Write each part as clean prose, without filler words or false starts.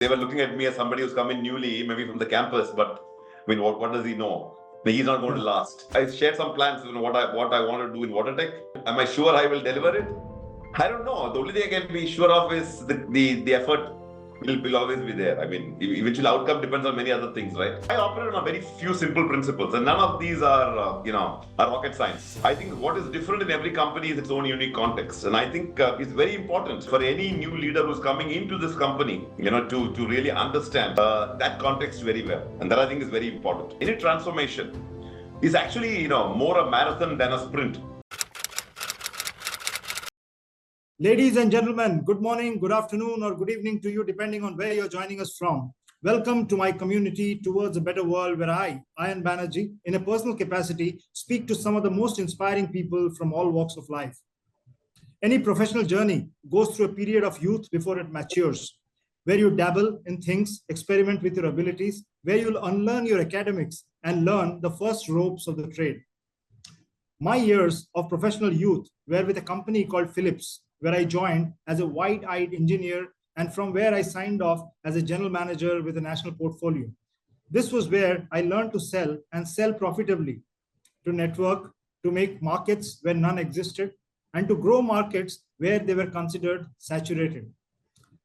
They were looking at me as somebody who's come in newly, maybe from the campus, but I mean, what does he know? He's not going to last. I shared some plans, what I want to do in water tech. Am I sure I will deliver it? I don't know. The only thing I can be sure of is the effort will always be there. I mean, eventual outcome depends on many other things, right? I operate on a very few simple principles, and none of these are, are rocket science. I think what is different in every company is its own unique context, and I think it's very important for any new leader who's coming into this company, to really understand that context very well, and that I think is very important. Any transformation is actually, more a marathon than a sprint. Ladies and gentlemen, good morning, good afternoon, or good evening to you, depending on where you're joining us from. Welcome to my community towards a better world, where I, Ayon Banerjee, in a personal capacity, speak to some of the most inspiring people from all walks of life. Any professional journey goes through a period of youth before it matures, where you dabble in things, experiment with your abilities, where you'll unlearn your academics and learn the first ropes of the trade. My years of professional youth were with a company called Philips, where I joined as a wide-eyed engineer, and from where I signed off as a general manager with a national portfolio. This was where I learned to sell and sell profitably, to network, to make markets where none existed, and to grow markets where they were considered saturated.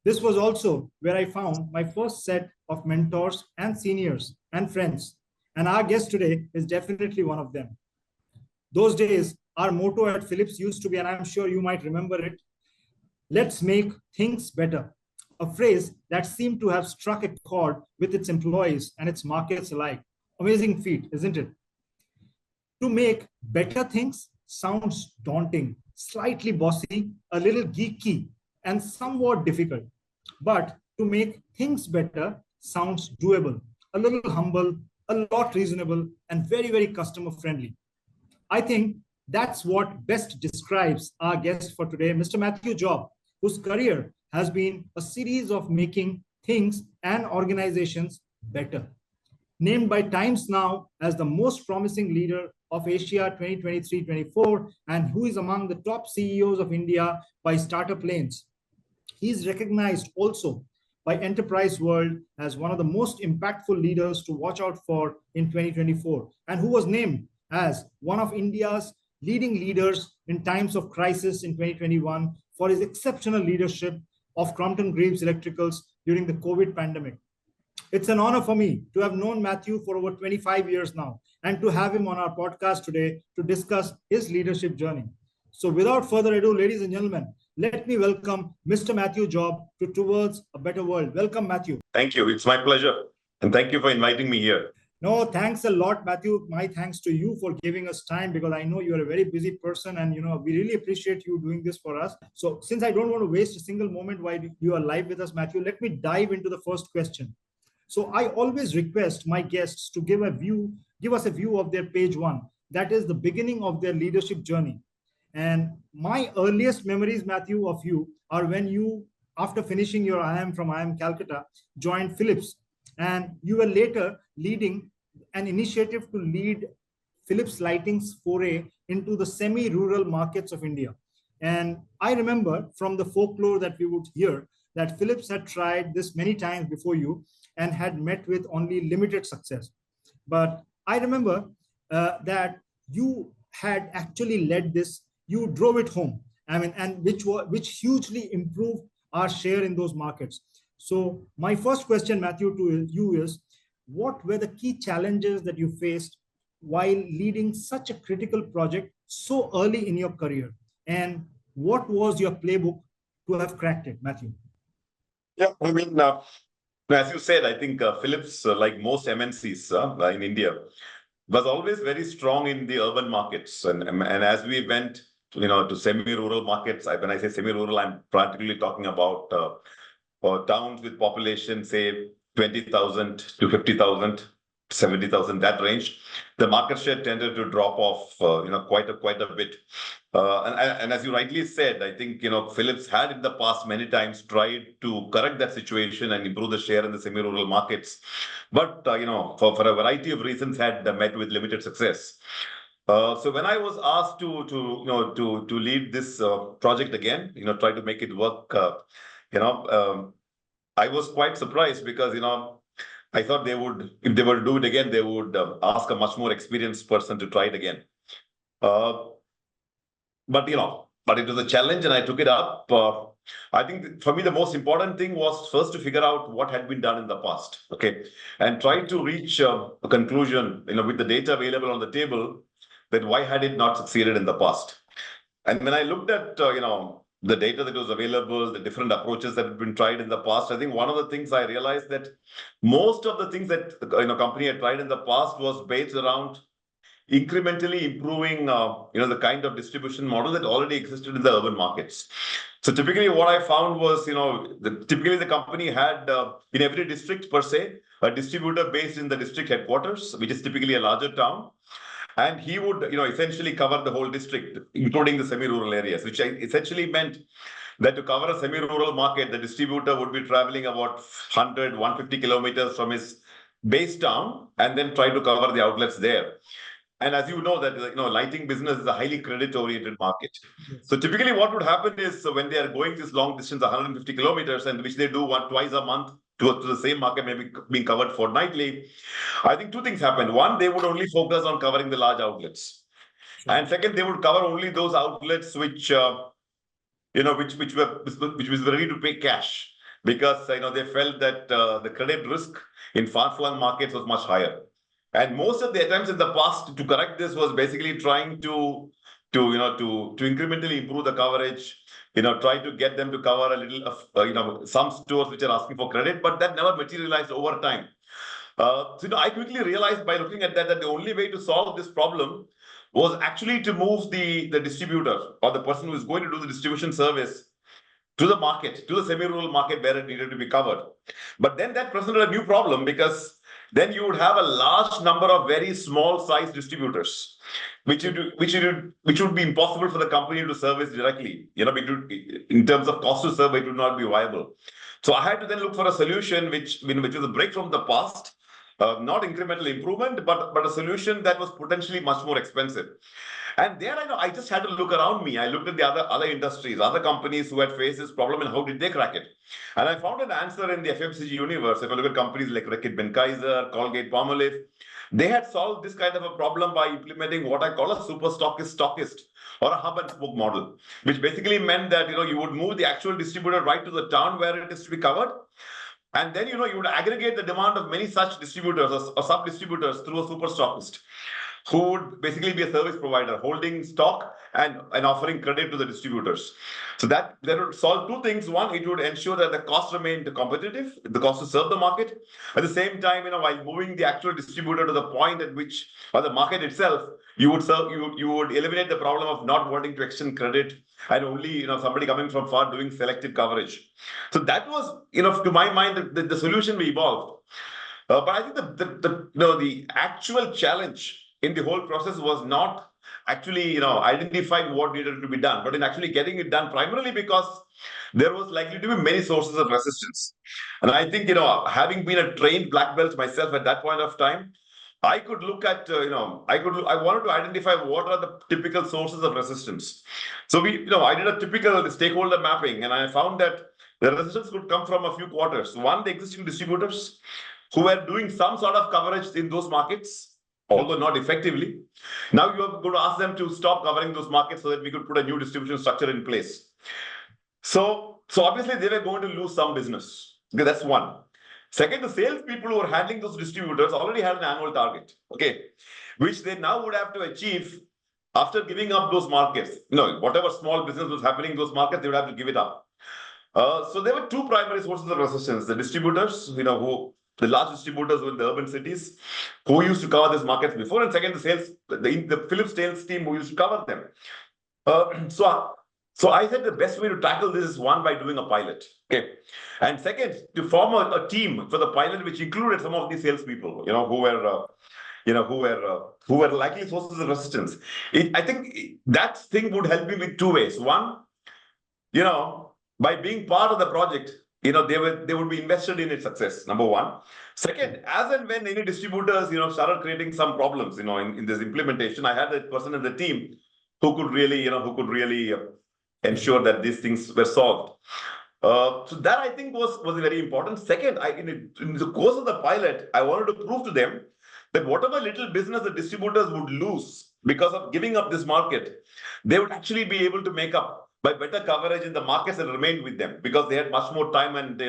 This was also where I found my first set of mentors and seniors and friends, and our guest today is definitely one of them. Those days, our motto at Philips used to be, and I'm sure you might remember it, let's make things better. A phrase that seemed to have struck a chord with its employees and its markets alike. Amazing feat, isn't it? To make better things sounds daunting, slightly bossy, a little geeky, and somewhat difficult. But to make things better sounds doable, a little humble, a lot reasonable, and very, very customer friendly. I think that's what best describes our guest for today, Mr. Mathew Job, whose career has been a series of making things and organizations better. Named by Times Now as the most promising leader of Asia 2023-24, and who is among the top CEOs of India by Startup Lanes. He is recognized also by Enterprise World as one of the most impactful leaders to watch out for in 2024, and who was named as one of India's leading leaders in times of crisis in 2021 for his exceptional leadership of Crompton Electricals during the COVID pandemic. It's an honor for me to have known Mathew for over 25 years now, and to have him on our podcast today to discuss his leadership journey. So without further ado, ladies and gentlemen, let me welcome Mr. Mathew Job to Towards a Better World. Welcome, Mathew. Thank you. It's my pleasure. And thank you for inviting me here. No, thanks a lot, Mathew. My thanks to you for giving us time, because I know you're a very busy person, and we really appreciate you doing this for us. So since I don't want to waste a single moment while you are live with us, Mathew, let me dive into the first question. So I always request my guests to give us a view of their page one. That is the beginning of their leadership journey. And my earliest memories, Mathew, of you are when you, after finishing your IIM from IIM Calcutta, joined Philips. And you were later leading an initiative to lead Philips Lighting's foray into the semi-rural markets of India. And I remember from the folklore that we would hear that Philips had tried this many times before you and had met with only limited success. But I remember that you had actually led this, you drove it home, and which hugely improved our share in those markets. So my first question, Mathew, to you is, what were the key challenges that you faced while leading such a critical project so early in your career? And what was your playbook to have cracked it, Mathew? Yeah, I mean, as you said, I think Philips, like most MNCs in India, was always very strong in the urban markets. And as we went, to semi-rural markets, when I say semi-rural, I'm practically talking about towns with population, say 20,000 to 50,000, 70,000, that range. The market share tended to drop off, quite a bit. And as you rightly said, I think, Philips had in the past many times tried to correct that situation and improve the share in the semi-rural markets. But, for a variety of reasons, had met with limited success. So when I was asked to lead this project again, try to make it work, I was quite surprised because, I thought they would, if they were to do it again, they would ask a much more experienced person to try it again. Uh, but it was a challenge and I took it up. I think for me, the most important thing was first to figure out what had been done in the past. Okay. And try to reach a conclusion, with the data available on the table, that why had it not succeeded in the past? And when I looked at, the data that was available, the different approaches that had been tried in the past, I think one of the things I realized that most of the things that, company had tried in the past was based around incrementally improving, the kind of distribution model that already existed in the urban markets. So typically what I found was, typically the company had, in every district per se, a distributor based in the district headquarters, which is typically a larger town. And he would, essentially cover the whole district, including the semi-rural areas, which essentially meant that to cover a semi-rural market, the distributor would be traveling about 100, 150 kilometers from his base town and then try to cover the outlets there. And as you know that, lighting business is a highly credit-oriented market. Yes. So typically what would happen is when they are going this long distance, 150 kilometers, and which they do twice a month to the same market, maybe being covered fortnightly, I think two things happen. One, they would only focus on covering the large outlets. Sure. And second, they would cover only those outlets which was ready to pay cash, because they felt that the credit risk in far-flung markets was much higher. And most of the attempts in the past to correct this was basically trying to incrementally improve the coverage, try to get them to cover a little, some stores which are asking for credit, but that never materialized over time. So I quickly realized by looking at that the only way to solve this problem was actually to move the distributor or the person who is going to do the distribution service to the market, to the semi-rural market where it needed to be covered. But then that presented a new problem, because then you would have a large number of very small size distributors, which would be impossible for the company to service directly. In terms of cost to serve, it would not be viable. So I had to then look for a solution which was a break from the past, not incremental improvement, but a solution that was potentially much more expensive. And there I just had to look around me. I looked at the other industries, other companies who had faced this problem and how did they crack it. And I found an answer in the FMCG universe. If I look at companies like Reckitt Benckiser, Colgate Palmolive, they had solved this kind of a problem by implementing what I call a super stockist or a hub and spoke model, which basically meant that you would move the actual distributor right to the town where it is to be covered. And then you would aggregate the demand of many such distributors or sub-distributors through a super stockist, who would basically be a service provider, holding stock and offering credit to the distributors. So that would solve two things. One, it would ensure that the cost remained competitive, the cost to serve the market. At the same time, while moving the actual distributor to the point at which, or the market itself, you would eliminate the problem of not wanting to extend credit and only somebody coming from far doing selective coverage. So that was, to my mind, the solution we evolved. But I think the actual challenge in the whole process was not actually identifying what needed to be done, but in actually getting it done, primarily because there was likely to be many sources of resistance. And I think having been a trained black belt myself at that point of time, I could look at I wanted to identify what are the typical sources of resistance. So I did a typical stakeholder mapping, and I found that the resistance could come from a few quarters. One, the existing distributors who were doing some sort of coverage in those markets, although not effectively. Now you are going to ask them to stop covering those markets so that we could put a new distribution structure in place. So obviously they were going to lose some business. Okay, that's one. Second, the salespeople who were handling those distributors already had an annual target, okay, which they now would have to achieve after giving up those markets. Whatever small business was happening in those markets, they would have to give it up. So there were two primary sources of resistance: the distributors, the large distributors in the urban cities who used to cover these markets before, and second, the Philips sales team who used to cover them. So I said the best way to tackle this is one, by doing a pilot, okay, and second, to form a team for the pilot, which included some of these salespeople, who were likely sources of resistance. I think that thing would help me with two ways. One, by being part of the project, they would be invested in its success, number one. Second, as and when any distributors, started creating some problems, in this implementation, I had a person in the team who could really ensure that these things were solved. So that I think was very important. Second, in the course of the pilot, I wanted to prove to them that whatever little business the distributors would lose because of giving up this market, they would actually be able to make up by better coverage in the markets that remained with them, because they had much more time and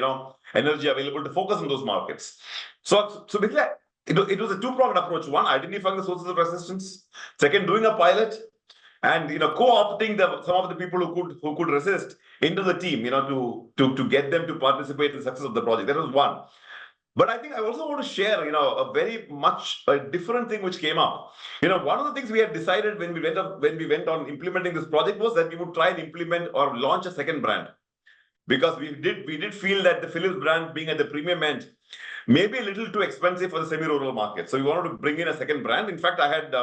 energy available to focus on those markets. So basically, it was a two-pronged approach. One, identifying the sources of resistance. Second, doing a pilot, and co-opting some of the people who could resist into the team, to get them to participate in the success of the project. That was one. But I think I also want to share, a very much a different thing which came up. One of the things we had decided when we went on implementing this project was that we would try and implement or launch a second brand, because we did feel that the Philips brand, being at the premium end, may be a little too expensive for the semi-rural market. So we wanted to bring in a second brand. In fact, I had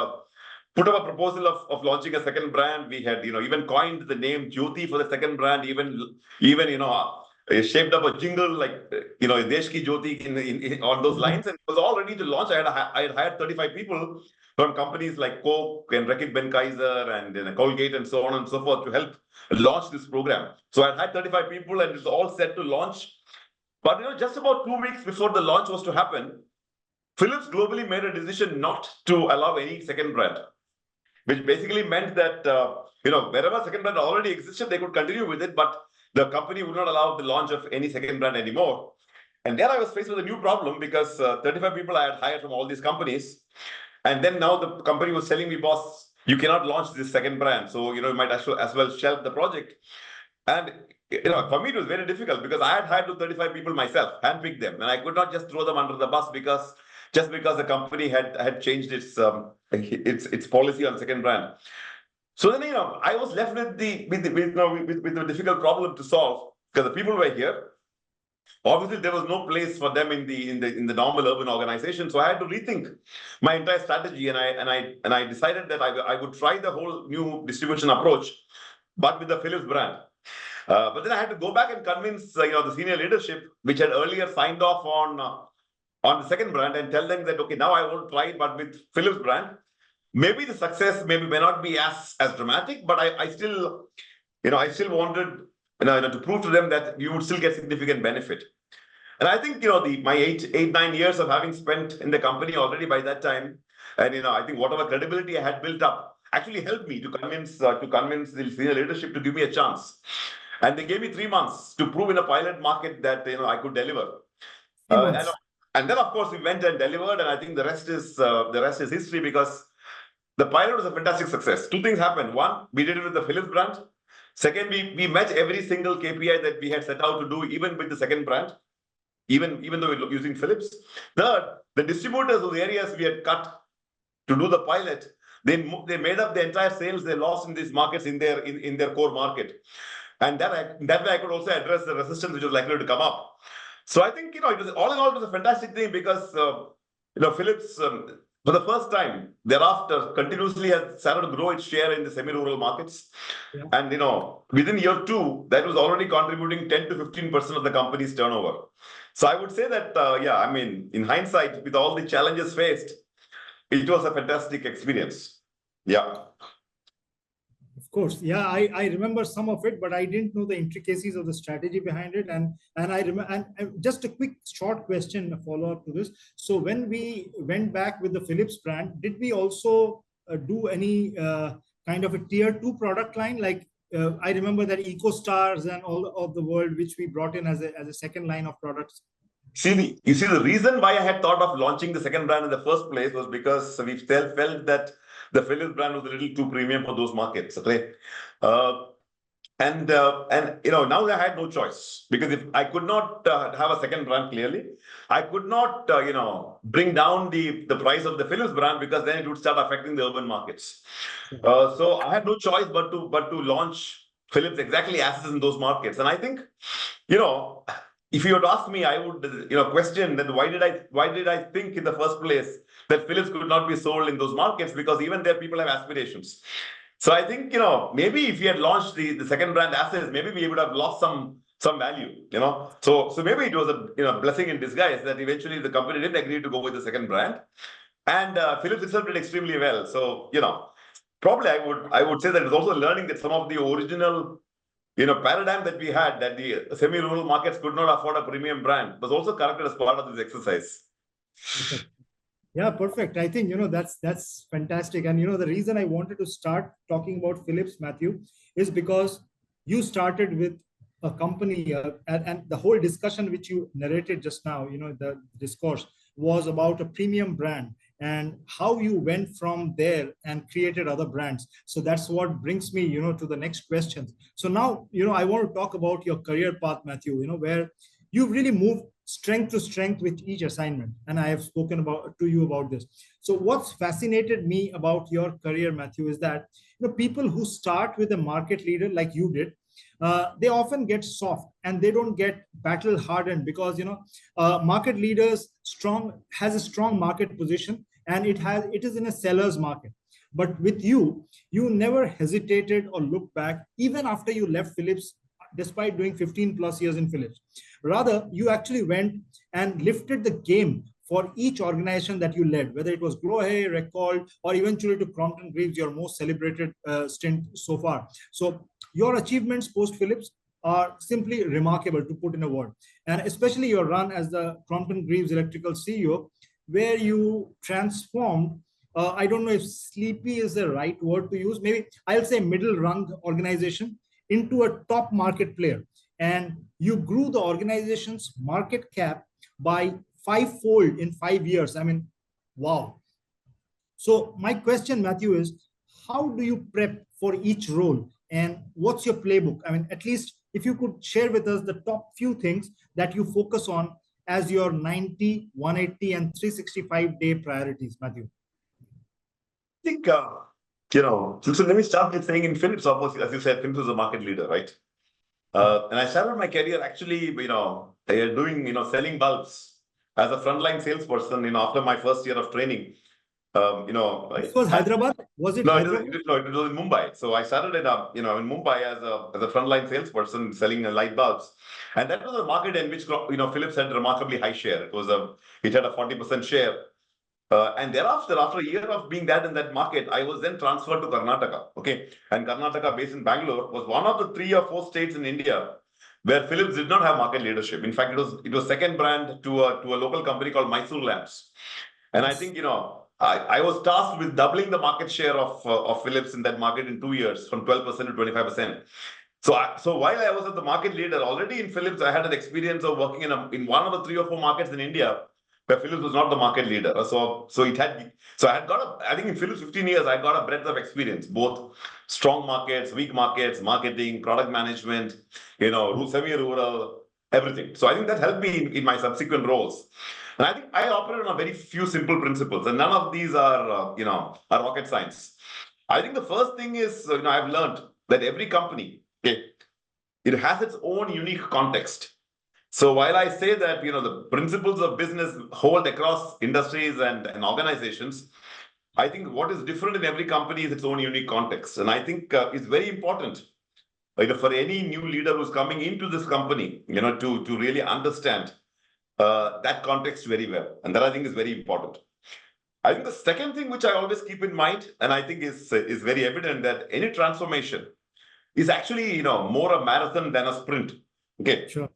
put up a proposal of launching a second brand. We had even coined the name Jyoti for the second brand, even shaped up a jingle like Desh Ki Jyoti on those lines, and it was all ready to launch. I had hired 35 people from companies like Coke and Reckitt Benckiser and Colgate and so on and so forth to help launch this program. So I had 35 people, and it's all set to launch. But just about 2 weeks before the launch was to happen, Philips globally made a decision not to allow any second brand, which basically meant that wherever second brand already existed, they could continue with it, but the company would not allow the launch of any second brand anymore. And there I was faced with a new problem, because 35 people I had hired from all these companies, and then now the company was telling me, boss, you cannot launch this second brand, so you might as well shelve the project. And for me it was very difficult, because I had hired 35 people myself, handpicked them, and I could not just throw them under the bus because the company had changed its policy on second brand. So then I was left with the difficult problem to solve, because the people were here. Obviously, there was no place for them in the normal urban organization. So I had to rethink my entire strategy, and I decided that I would try the whole new distribution approach, but with the Philips brand. But then I had to go back and convince the senior leadership, which had earlier signed off on the second brand, and tell them that okay, now I will try it, but with Philips brand. Maybe the success may not be as dramatic, but I still wanted to prove to them that you would still get significant benefit. And I think my 9 years of having spent in the company already by that time, and I think whatever credibility I had built up actually helped me to convince the senior leadership to give me a chance. And they gave me 3 months to prove in a pilot market that I could deliver. And then of course we went and delivered, and I think the rest is history, because the pilot was a fantastic success. 2 things happened. One, we did it with the Philips brand. Second, we met every single KPI that we had set out to do, even with the second brand, even though we're using Philips. Third, the distributors of the areas we had cut to do the pilot, they made up the entire sales they lost in these markets in their core market. And that way I could also address the resistance which was likely to come up. So I think, it was all in all, it was a fantastic thing, because, Philips, for the first time thereafter, continuously has started to grow its share in the semi-rural markets. Yeah. And, within year 2, that was already contributing 10 to 15% of the company's turnover. So I would say that, in hindsight, with all the challenges faced, it was a fantastic experience. Yeah. Of course, yeah, I remember some of it, but I didn't know the intricacies of the strategy behind it. And I remember. And just a quick, short question, a follow up to this. So when we went back with the Philips brand, did we also do any kind of a tier 2 product line? Like I remember that EcoStars and all of the world, which we brought in as a second line of products. You see, the reason why I had thought of launching the second brand in the first place was because we felt that the Philips brand was a little too premium for those markets. Okay, and now I had no choice, because if I could not have a second brand, clearly I could not bring down the price of the Philips brand, because then it would start affecting the urban markets. So I had no choice but to launch Philips exactly as is in those markets. And I think if you had asked me, I would question that why did I think in the first place that Philips could not be sold in those markets, because even there people have aspirations. So I think maybe if we had launched the second brand as is, maybe we would have lost some value. So maybe it was a blessing in disguise that eventually the company didn't agree to go with the second brand, and Philips itself did extremely well. So probably I would say that it's also learning that some of the original paradigm that we had, that the semi-rural markets could not afford a premium brand, was also corrected as part of this exercise. Perfect. Yeah, perfect. I think, that's fantastic. And, the reason I wanted to start talking about Philips, Mathew, is because you started with a company, and the whole discussion which you narrated just now, the discourse was about a premium brand and how you went from there and created other brands. So that's what brings me, to the next question. So now, I want to talk about your career path, Mathew, where you've really moved strength to strength with each assignment. And I have spoken to you about this. So what's fascinated me about your career, Mathew, is that people who start with a market leader like you did, they often get soft and they don't get battle hardened, because market leaders has a strong market position, and it is in a seller's market. But with you, you never hesitated or looked back, even after you left Philips, despite doing 15 plus years in Philips. Rather, you actually went and lifted the game for each organization that you led, whether it was Glohe, Recall, or eventually to Crompton Greaves, your most celebrated stint so far. So your achievements post Philips are simply remarkable, to put in a word. And especially your run as the Crompton Greaves Electrical CEO, where you transformed, I don't know if sleepy is the right word to use, maybe I'll say middle rung organization into a top market player. And you grew the organization's market cap by fivefold in 5 years. I mean, wow. So my question, Mathew, is how do you prep for each role, and what's your playbook? I mean, at least if you could share with us the top few things that you focus on as your 90, 180, and 365-day priorities, Mathew. I think, so let me start with saying in Philips, obviously, as you said, Philips is a market leader, right? And I started my career actually, doing, selling bulbs as a frontline salesperson, after my first year of training. This was Hyderabad? Was it Hyderabad? It was in Mumbai. So I started in Mumbai as a frontline salesperson selling light bulbs. And that was a market in which, Philips had remarkably high share. It had a 40% share. And thereafter, after a year of being in that market, I was then transferred to Karnataka. Okay. And Karnataka, based in Bangalore, was one of the 3 or 4 states in India where Philips did not have market leadership. In fact, it was second brand to a local company called Mysore Lamps. And I think, I was tasked with doubling the market share of Philips in that market in 2 years, from 12% to 25%. So while I was at the market leader, already in Philips, I had an experience of working in one of the 3 or 4 markets in India where Philips was not the market leader. So I had got I think in Philips 15 years, I got a breadth of experience, both strong markets, weak markets, marketing, product management, semi-rural, everything. So I think that helped me in my subsequent roles. And I think I operate on a very few simple principles, and none of these are rocket science. I think the first thing is, I've learned that every company, okay, it has its own unique context. So while I say that, the principles of business hold across industries and organizations, I think what is different in every company is its own unique context. And I think it's very important for any new leader who's coming into this company, to really understand that context very well. And that I think is very important. I think the second thing which I always keep in mind, and I think is very evident, that any transformation is actually, more a marathon than a sprint. Okay. Sure.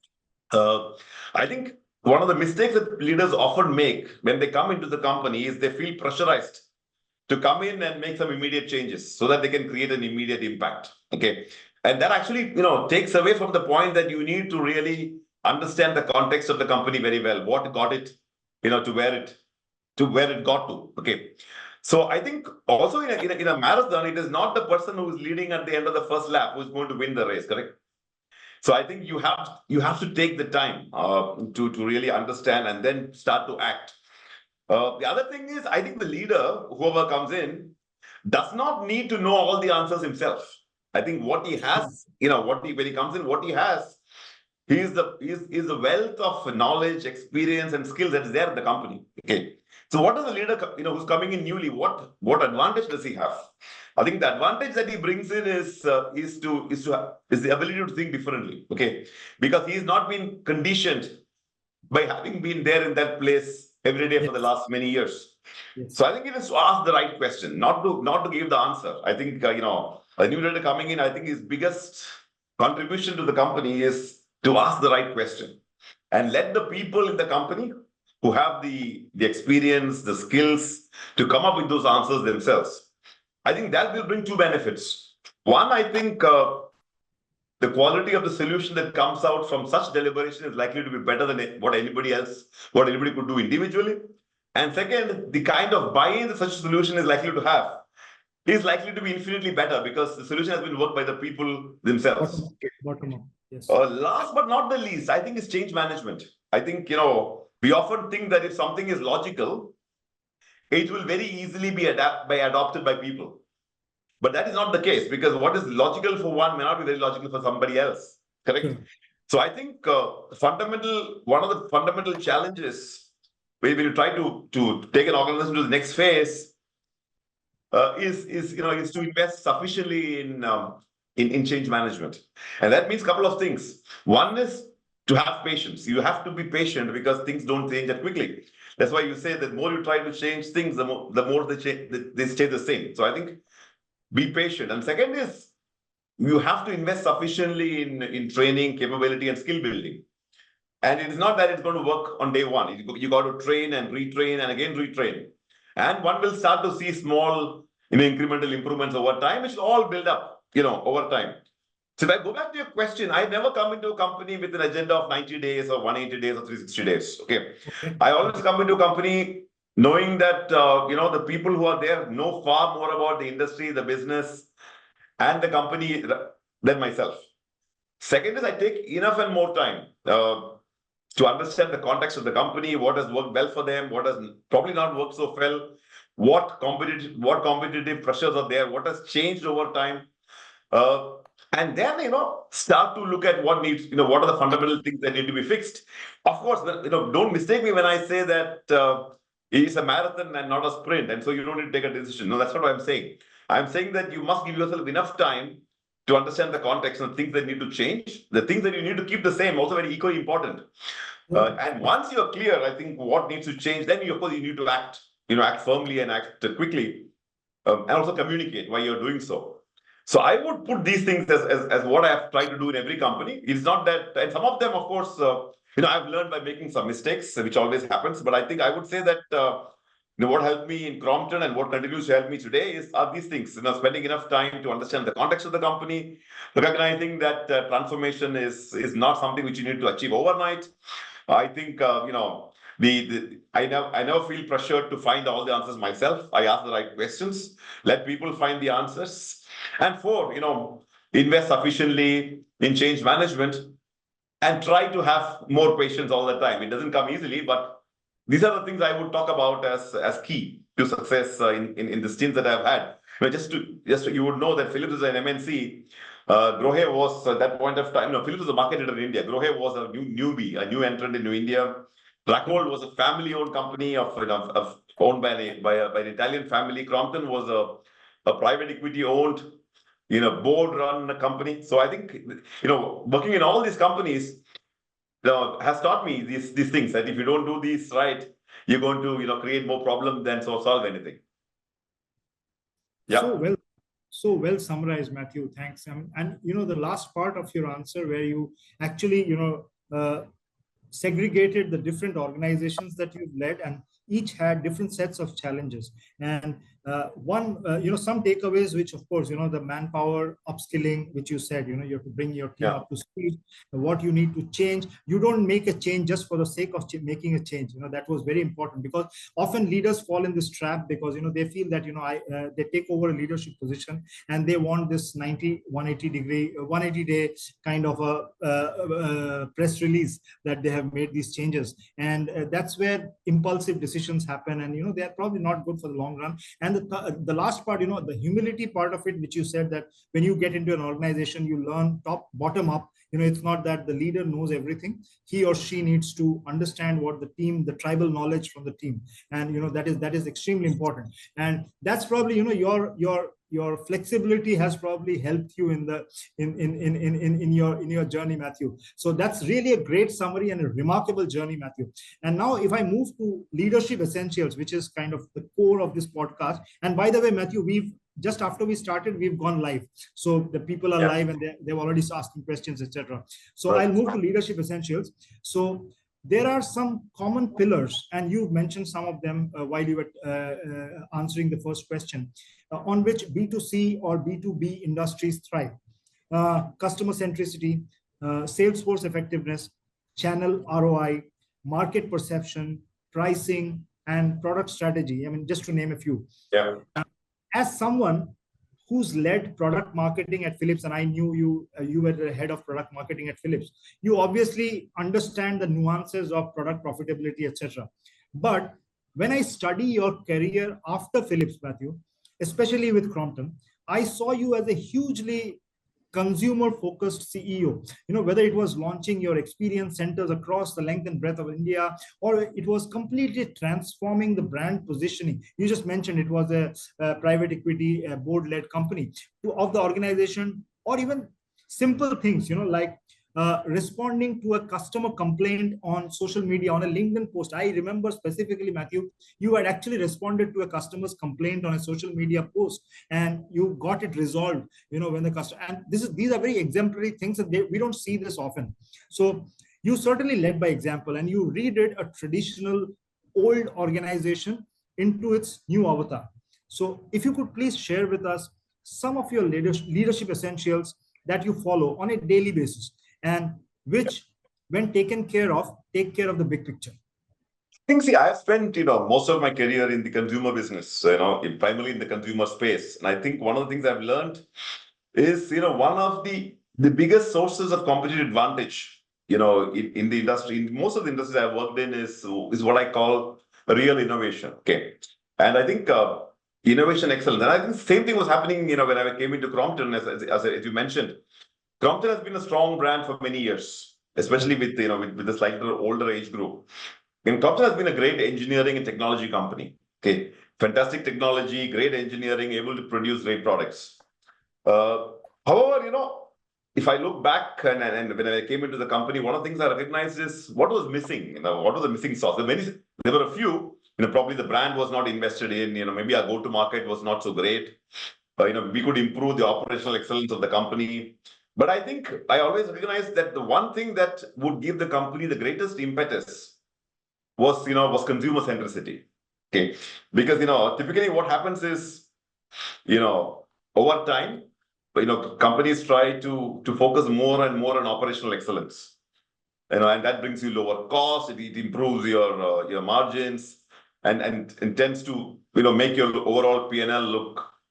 I think one of the mistakes that leaders often make when they come into the company is they feel pressurized to come in and make some immediate changes so that they can create an immediate impact. Okay. And that actually, takes away from the point that you need to really understand the context of the company very well, what got it, to where it got to. Okay. So I think also in a marathon, it is not the person who is leading at the end of the first lap who is going to win the race, correct? So I think you have to take the time to really understand and then start to act. The other thing is, I think the leader, whoever comes in, does not need to know all the answers himself. I think what he has, when he comes in, what he has, he is the wealth of knowledge, experience, and skills that is there in the company. Okay. So what does the leader, who's coming in newly, what advantage does he have? I think the advantage that he brings in is the ability to think differently. Okay. Because he's not been conditioned by having been there in that place every day for the last many years. Yes. So I think it is to ask the right question, not to give the answer. I think, a new leader coming in, I think his biggest contribution to the company is to ask the right question and let the people in the company who have the experience, the skills to come up with those answers themselves. I think that will bring two benefits. One, I think the quality of the solution that comes out from such deliberation is likely to be better than what anybody could do individually. And second, the kind of buy-in that such a solution is likely to have is likely to be infinitely better because the solution has been worked by the people themselves. Bottom up. Yes. Last but not the least, I think is change management. I think, we often think that if something is logical, it will very easily be adopted by people. But that is not the case because what is logical for one may not be very logical for somebody else. Correct? Sure. So I think one of the fundamental challenges when you try to take an organization to the next phase is to invest sufficiently in change management. And that means a couple of things. One is to have patience. You have to be patient because things don't change that quickly. That's why you say that the more you try to change things, the more they stay the same. So I think be patient. And second is you have to invest sufficiently in training, capability, and skill building. And it is not that it's going to work on day one. You got to train and retrain and again retrain. And one will start to see small incremental improvements over time, which will all build up over time. So if I go back to your question, I never come into a company with an agenda of 90 days or 180 days or 360 days. Okay. I always come into a company knowing that the people who are there know far more about the industry, the business, and the company than myself. Second is I take enough and more time to understand the context of the company, what has worked well for them, what has probably not worked so well, what competitive pressures are there, what has changed over time, and then start to look at what are the fundamental things that need to be fixed. Of course, don't mistake me when I say that it's a marathon and not a sprint, and so you don't need to take a decision. No, that's not what I'm saying. I'm saying that you must give yourself enough time to understand the context and things that need to change. The things that you need to keep the same, also very equally important. And once you're clear, I think what needs to change, then of course you need to act firmly and act quickly, and also communicate why you're doing so. So I would put these things as what I have tried to do in every company. It's not that, and some of them, of course, I've learned by making some mistakes, which always happens. But I think I would say that what helped me in Crompton and what continues to help me today are these things. Spending enough time to understand the context of the company, recognizing that transformation is not something which you need to achieve overnight. I think I never feel pressured to find all the answers myself. I ask the right questions, let people find the answers. And four, invest sufficiently in change management and try to have more patience all the time. It doesn't come easily, but these are the things I would talk about as key to success in the stints that I've had. But just you would know that Philips is an MNC. Grohe was at that point of time. Philips was a market leader in India. Grohe was a newbie, a new entrant into India. Blackgold was a family-owned company owned by an Italian family. Crompton was a private equity-owned, board-run company. So I think working in all these companies has taught me these things, that if you don't do these right, you're going to create more problems than solve anything. Yeah. So well summarized, Mathew. Thanks. And the last part of your answer where you actually segregated the different organizations that you've led, and each had different sets of challenges. And some takeaways, which of course, the manpower upskilling, which you said, you have to bring your team up to speed, what you need to change. You don't make a change just for the sake of making a change. That was very important, because often leaders fall in this trap because, they feel that, they take over a leadership position and they want this 180 day kind of a press release that they have made these changes. And that's where impulsive decisions happen, and they are probably not good for the long run. And the last part, the humility part of it, which you said, that when you get into an organization, you learn bottom up. It's not that the leader knows everything. He or she needs to understand what the tribal knowledge from the team, and that is extremely important. And that's probably your flexibility has probably helped you in your journey, Mathew. So that's really a great summary and a remarkable journey, Mathew. And now if I move to leadership essentials, which is kind of the core of this podcast. And by the way, Mathew, just after we started, we've gone live. So the people are live and they've already asking questions, etc. So I'll move to leadership essentials. So there are some common pillars, and you mentioned some of them while you were answering the first question, on which B2C or B2B industries thrive. Customer centricity, sales force effectiveness, channel ROI, market perception, pricing, and product strategy. I mean, just to name a few. Yeah. As someone who's led product marketing at Philips, and I knew you were the head of product marketing at Philips, you obviously understand the nuances of product profitability, etc. But when I study your career after Philips, Mathew, especially with Crompton, I saw you as a hugely consumer-focused CEO. Whether it was launching your experience centers across the length and breadth of India, or it was completely transforming the brand positioning. You just mentioned it was a private equity board-led company of the organization, or even simple things, like responding to a customer complaint on social media, on a LinkedIn post. I remember specifically, Mathew, you had actually responded to a customer's complaint on a social media post, and you got it resolved, when the customer, and these are very exemplary things that we don't see this often. So you certainly led by example, and you redid a traditional old organization into its new avatar. So if you could please share with us some of your leadership essentials that you follow on a daily basis, and which, when taken care of, take care of the big picture. See, I've spent, most of my career in the consumer business, primarily in the consumer space. And I think one of the things I've learned is, one of the biggest sources of competitive advantage, in the industry, in most of the industries I've worked in is what I call a real innovation. Okay. And I think innovation excellence. And I think the same thing was happening, when I came into Crompton, as you mentioned. Crompton has been a strong brand for many years, especially with the slightly older age group. And Crompton has been a great engineering and technology company. Okay, fantastic technology, great engineering, able to produce great products. However, if I look back and when I came into the company, one of the things I recognized is what was missing. What was the missing sauce? There were a few. Probably the brand was not invested in. Maybe our go-to-market was not so great. We could improve the operational excellence of the company. But I think I always recognized that the one thing that would give the company the greatest impetus was consumer centricity. Okay, because typically what happens is, over time, companies try to focus more and more on operational excellence. And that brings you lower cost. It improves your margins and tends to make your overall P&L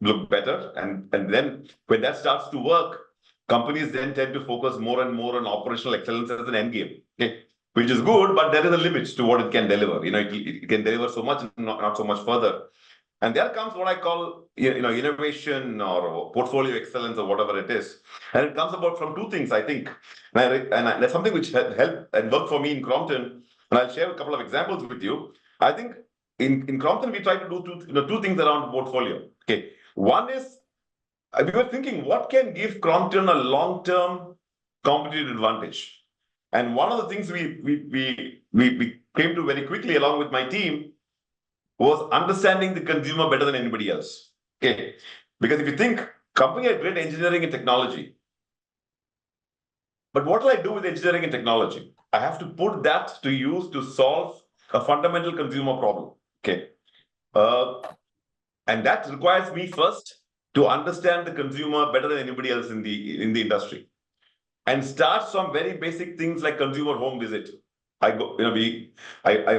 look better. And then when that starts to work, companies then tend to focus more and more on operational excellence as an end game, okay? Which is good, but there is a limit to what it can deliver. It can deliver so much, not so much further. And there comes what I call, innovation or portfolio excellence or whatever it is. And it comes about from two things, I think. And that's something which helped and worked for me in Crompton. And I'll share a couple of examples with you. I think in Crompton, we try to do two things around portfolio. Okay, one is, we were thinking, what can give Crompton a long-term competitive advantage? And one of the things we came to very quickly, along with my team, was understanding the consumer better than anybody else. Okay, because if you think, company had great engineering and technology, but what do I do with engineering and technology? I have to put that to use to solve a fundamental consumer problem. Okay, and that requires me first to understand the consumer better than anybody else in the industry, and start from very basic things like consumer home visit. I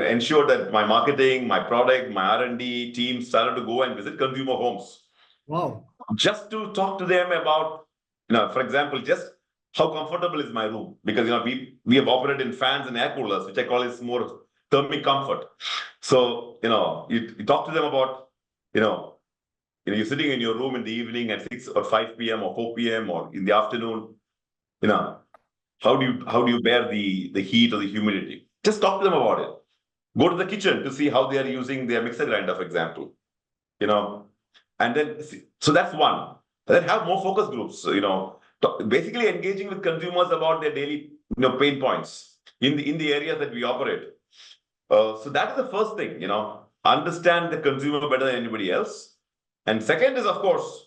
ensured that my marketing, my product, my R&D team started to go and visit consumer homes. Wow! Just to talk to them about, for example, just how comfortable is my room, because we have operated in fans and air coolers, which I call is more thermic comfort. So you talk to them about you're sitting in your room in the evening at 6 or 5 p.m. or 4 p.m. or in the afternoon. How do you bear the heat or the humidity? Just talk to them about it. Go to the kitchen to see how they are using their mixer grinder, for example. And then so that's one. Then have more focus groups. Basically engaging with consumers about their daily pain points in the areas that we operate. So that is the first thing. Understand the consumer better than anybody else. And second is, of course,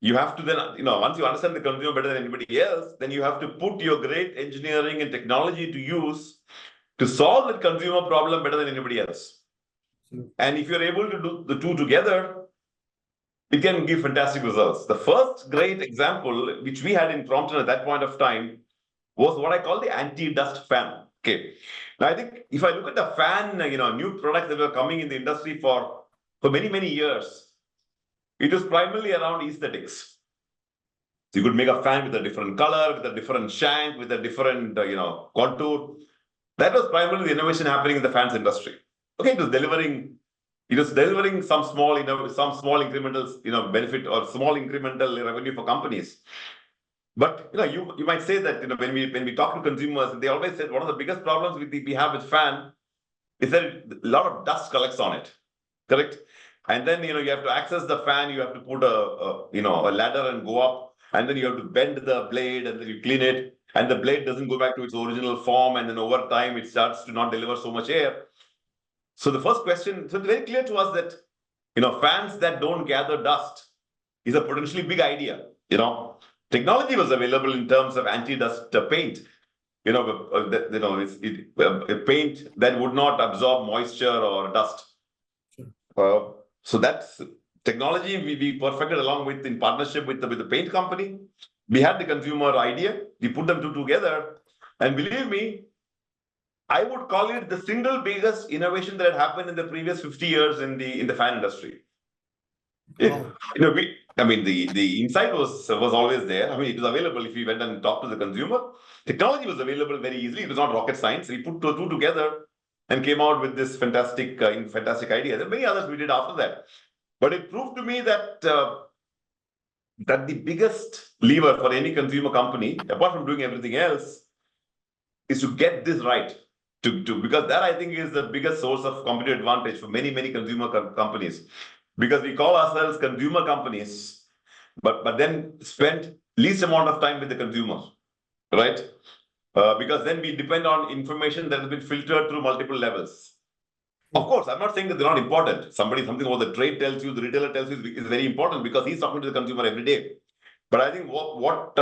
you have to then, once you understand the consumer better than anybody else, then you have to put your great engineering and technology to use to solve the consumer problem better than anybody else. And if you're able to do the two together, it can give fantastic results. The first great example, which we had in Crompton at that point of time, was what I call the anti-dust fan. Okay. Now, I think if I look at the fan, new products that were coming in the industry for many, many years, it was primarily around aesthetics. So you could make a fan with a different color, with a different shank, with a different, contour. That was primarily the innovation happening in the fans industry. Okay, it was delivering some small, incremental, benefit or small incremental revenue for companies. But you might say that when we talk to consumers, they always say one of the biggest problems we have with fan is that a lot of dust collects on it. Correct? And then you have to access the fan, you have to put a ladder and go up, and then you have to bend the blade and then you clean it, and the blade doesn't go back to its original form, and then over time it starts to not deliver so much air. So the first question, so it's very clear to us that fans that don't gather dust is a potentially big idea. Technology was available in terms of anti-dust paint. It's a paint that would not absorb moisture or dust. So that's technology we perfected along with in partnership with the paint company. We had the consumer idea. We put them two together, and believe me, I would call it the single biggest innovation that had happened in the previous 50 years in the fan industry. Wow. The insight was always there. It was available if you went and talked to the consumer. Technology was available very easily. It was not rocket science. We put two together and came out with this fantastic idea. There are many others we did after that. But it proved to me that the biggest lever for any consumer company, apart from doing everything else, is to get this right. Because that, I think, is the biggest source of competitive advantage for many, many consumer companies. Because we call ourselves consumer companies, but then spend least amount of time with the consumer, right? Because then we depend on information that has been filtered through multiple levels. Of course, I'm not saying that they're not important. Something about the trade tells you, the retailer tells you is very important because he's talking to the consumer every day. But I think what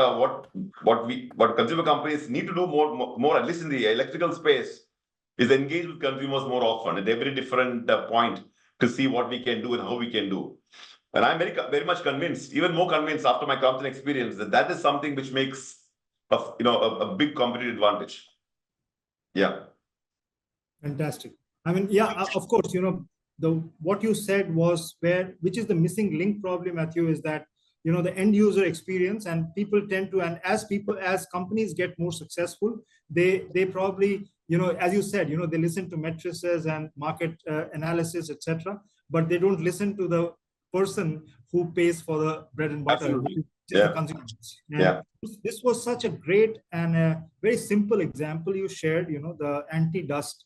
consumer companies need to do more, at least in the electrical space, is engage with consumers more often at every different point to see what we can do and how we can do. And I'm very much convinced, even more convinced after my Crompton experience, that is something which makes a big competitive advantage. Yeah. Fantastic. Of course, what you said was which is the missing link probably, Mathew, is that the end user experience, and people tend to, and as companies get more successful, they probably, as you said, they listen to matrices and market analysis, etc., but they don't listen to the person who pays for the bread and butter, which is the consumers. And this was such a great and a very simple example you shared, the anti-dust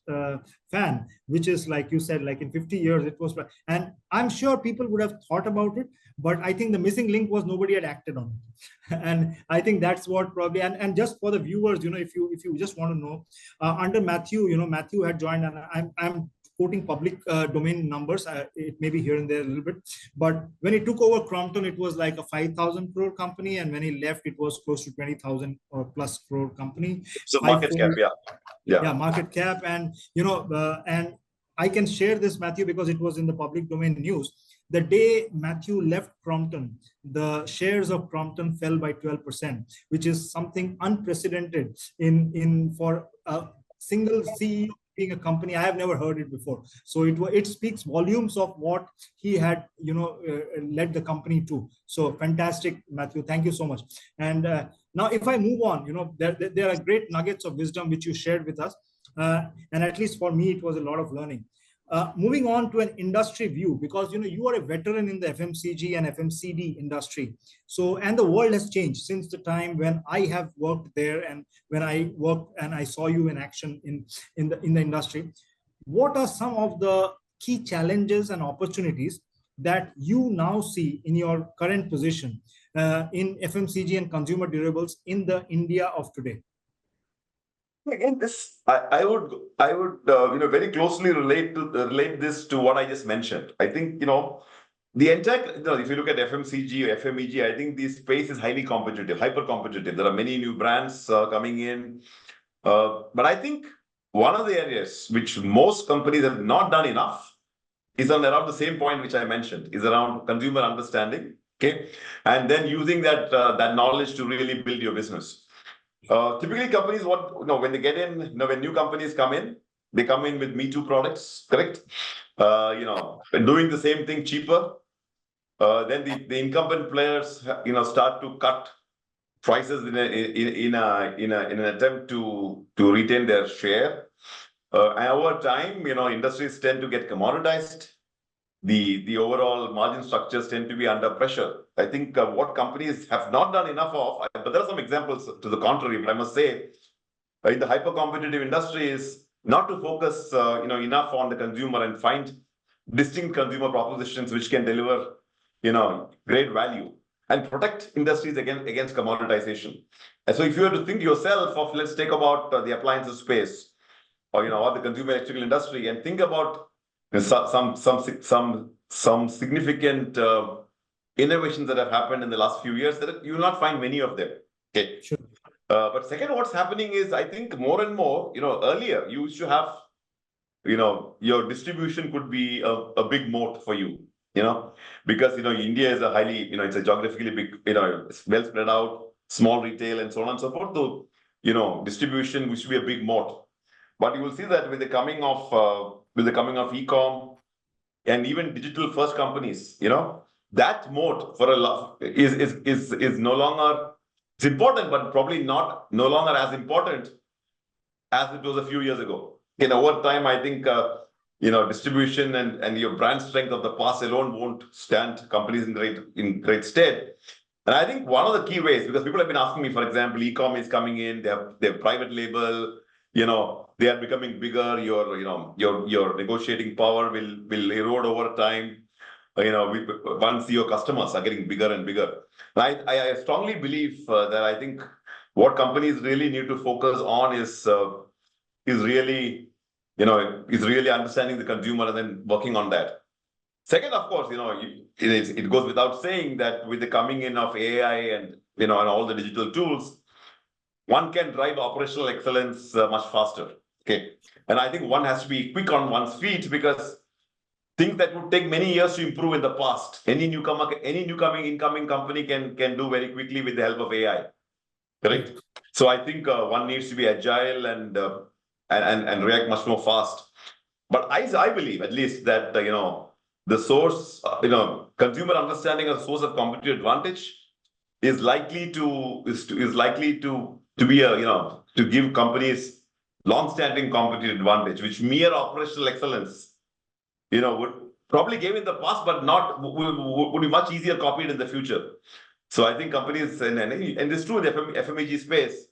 fan, which is, like you said, like in 50 years it was, and I'm sure people would have thought about it, but I think the missing link was nobody had acted on it. And I think that's what probably, and just for the viewers, if you just want to know, under Mathew, Mathew had joined, and I'm quoting public domain numbers. It may be here and there a little bit, but when he took over Crompton, it was like a 5,000 crore company, and when he left, it was close to 20,000 or plus crore company. So market cap, yeah, market cap, and and I can share this, Mathew, because it was in the public domain news. The day Mathew left Crompton, the shares of Crompton fell by 12%, which is something unprecedented for a single CEO being a company. I have never heard it before. So it speaks volumes of what he had, led the company to. So fantastic, Mathew. Thank you so much. And now, if I move on, there are great nuggets of wisdom which you shared with us. And at least for me, it was a lot of learning. Moving on to an industry view, because you are a veteran in the FMCG and FMCD industry. So, and the world has changed since the time when I have worked there, and when I worked and I saw you in action in the industry. What are some of the key challenges and opportunities that you now see in your current position in FMCG and consumer durables in the India of today? Again, I would very closely relate this to what I just mentioned. I think the entire, if you look at FMCG or FMEG, I think the space is highly competitive, hyper competitive. There are many new brands coming in. But I think one of the areas which most companies have not done enough is on around the same point which I mentioned, is around consumer understanding, okay? And then using that knowledge to really build your business. Typically, companies, when they get in, when new companies come in, they come in with Me Too products, correct? Doing the same thing cheaper. Then the incumbent players, start to cut prices in an attempt to retain their share. And over time, industries tend to get commoditized. The overall margin structures tend to be under pressure. I think what companies have not done enough of, but there are some examples to the contrary, but I must say, in the hyper-competitive industry is not to focus enough on the consumer and find distinct consumer propositions which can deliver great value and protect industries against commoditization. And so if you were to think yourself of, let's take about the appliances space or the consumer electrical industry and think about some significant innovations that have happened in the last few years, that you will not find many of them. Okay. Sure. But second, what's happening is, I think more and more, earlier you used to have, your distribution could be a big moat for you, because, India is a highly, it's a geographically big, it's well spread out, small retail and so on and so forth. So, distribution used to be a big moat. But you will see that with the coming of e-com and even digital first companies, that moat for a lot is no longer, it's important, but probably no longer as important as it was a few years ago. Over time, I think distribution and your brand strength of the past alone won't stand companies in great stead. And I think one of the key ways, because people have been asking me, for example, e-com is coming in, they have private label, they are becoming bigger. Your negotiating power will erode over time. Once your customers are getting bigger and bigger. I strongly believe that I think what companies really need to focus on is really understanding the consumer and then working on that. Second, of course, it goes without saying that with the coming in of AI and and all the digital tools, one can drive operational excellence much faster. Okay, and I think one has to be quick on one's feet, because things that would take many years to improve in the past, any incoming company can do very quickly with the help of AI. Correct. So I think one needs to be agile and react much more fast. But I believe at least that the source, consumer understanding as a source of competitive advantage is likely to be to give companies long-standing competitive advantage, which mere operational excellence would probably give in the past, but would be much easier copied in the future. So I think companies, and it's true in the FMEG space,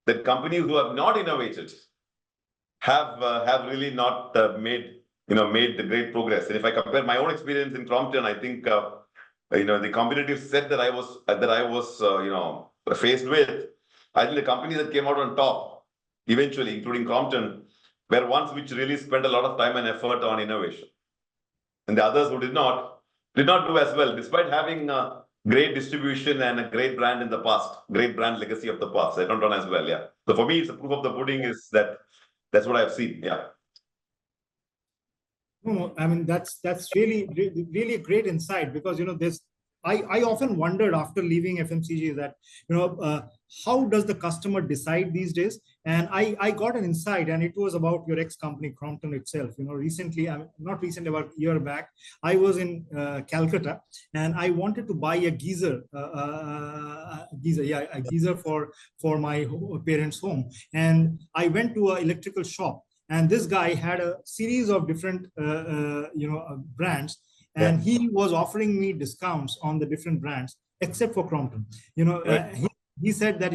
that companies who have not innovated have really not made the great progress. And if I compare my own experience in Crompton, I think the competitive set that I was faced with, I think the companies that came out on top eventually, including Crompton, were ones which really spent a lot of time and effort on innovation. And the others who did not do as well, despite having great distribution and a great brand in the past, great brand legacy of the past. They don't run as well. Yeah. So for me, it's a proof of the pudding is that's what I've seen. Yeah. No, I mean, that's really a great insight, because I often wondered after leaving FMCG that how does the customer decide these days? And I got an insight, and it was about your ex-company Crompton itself. Recently, not recently, about a year back, I was in Calcutta, and I wanted to buy a geyser, a geyser for my parents' home, and I went to an electrical shop, and this guy had a series of different brands. And he was offering me discounts on the different brands, except for Crompton. He said that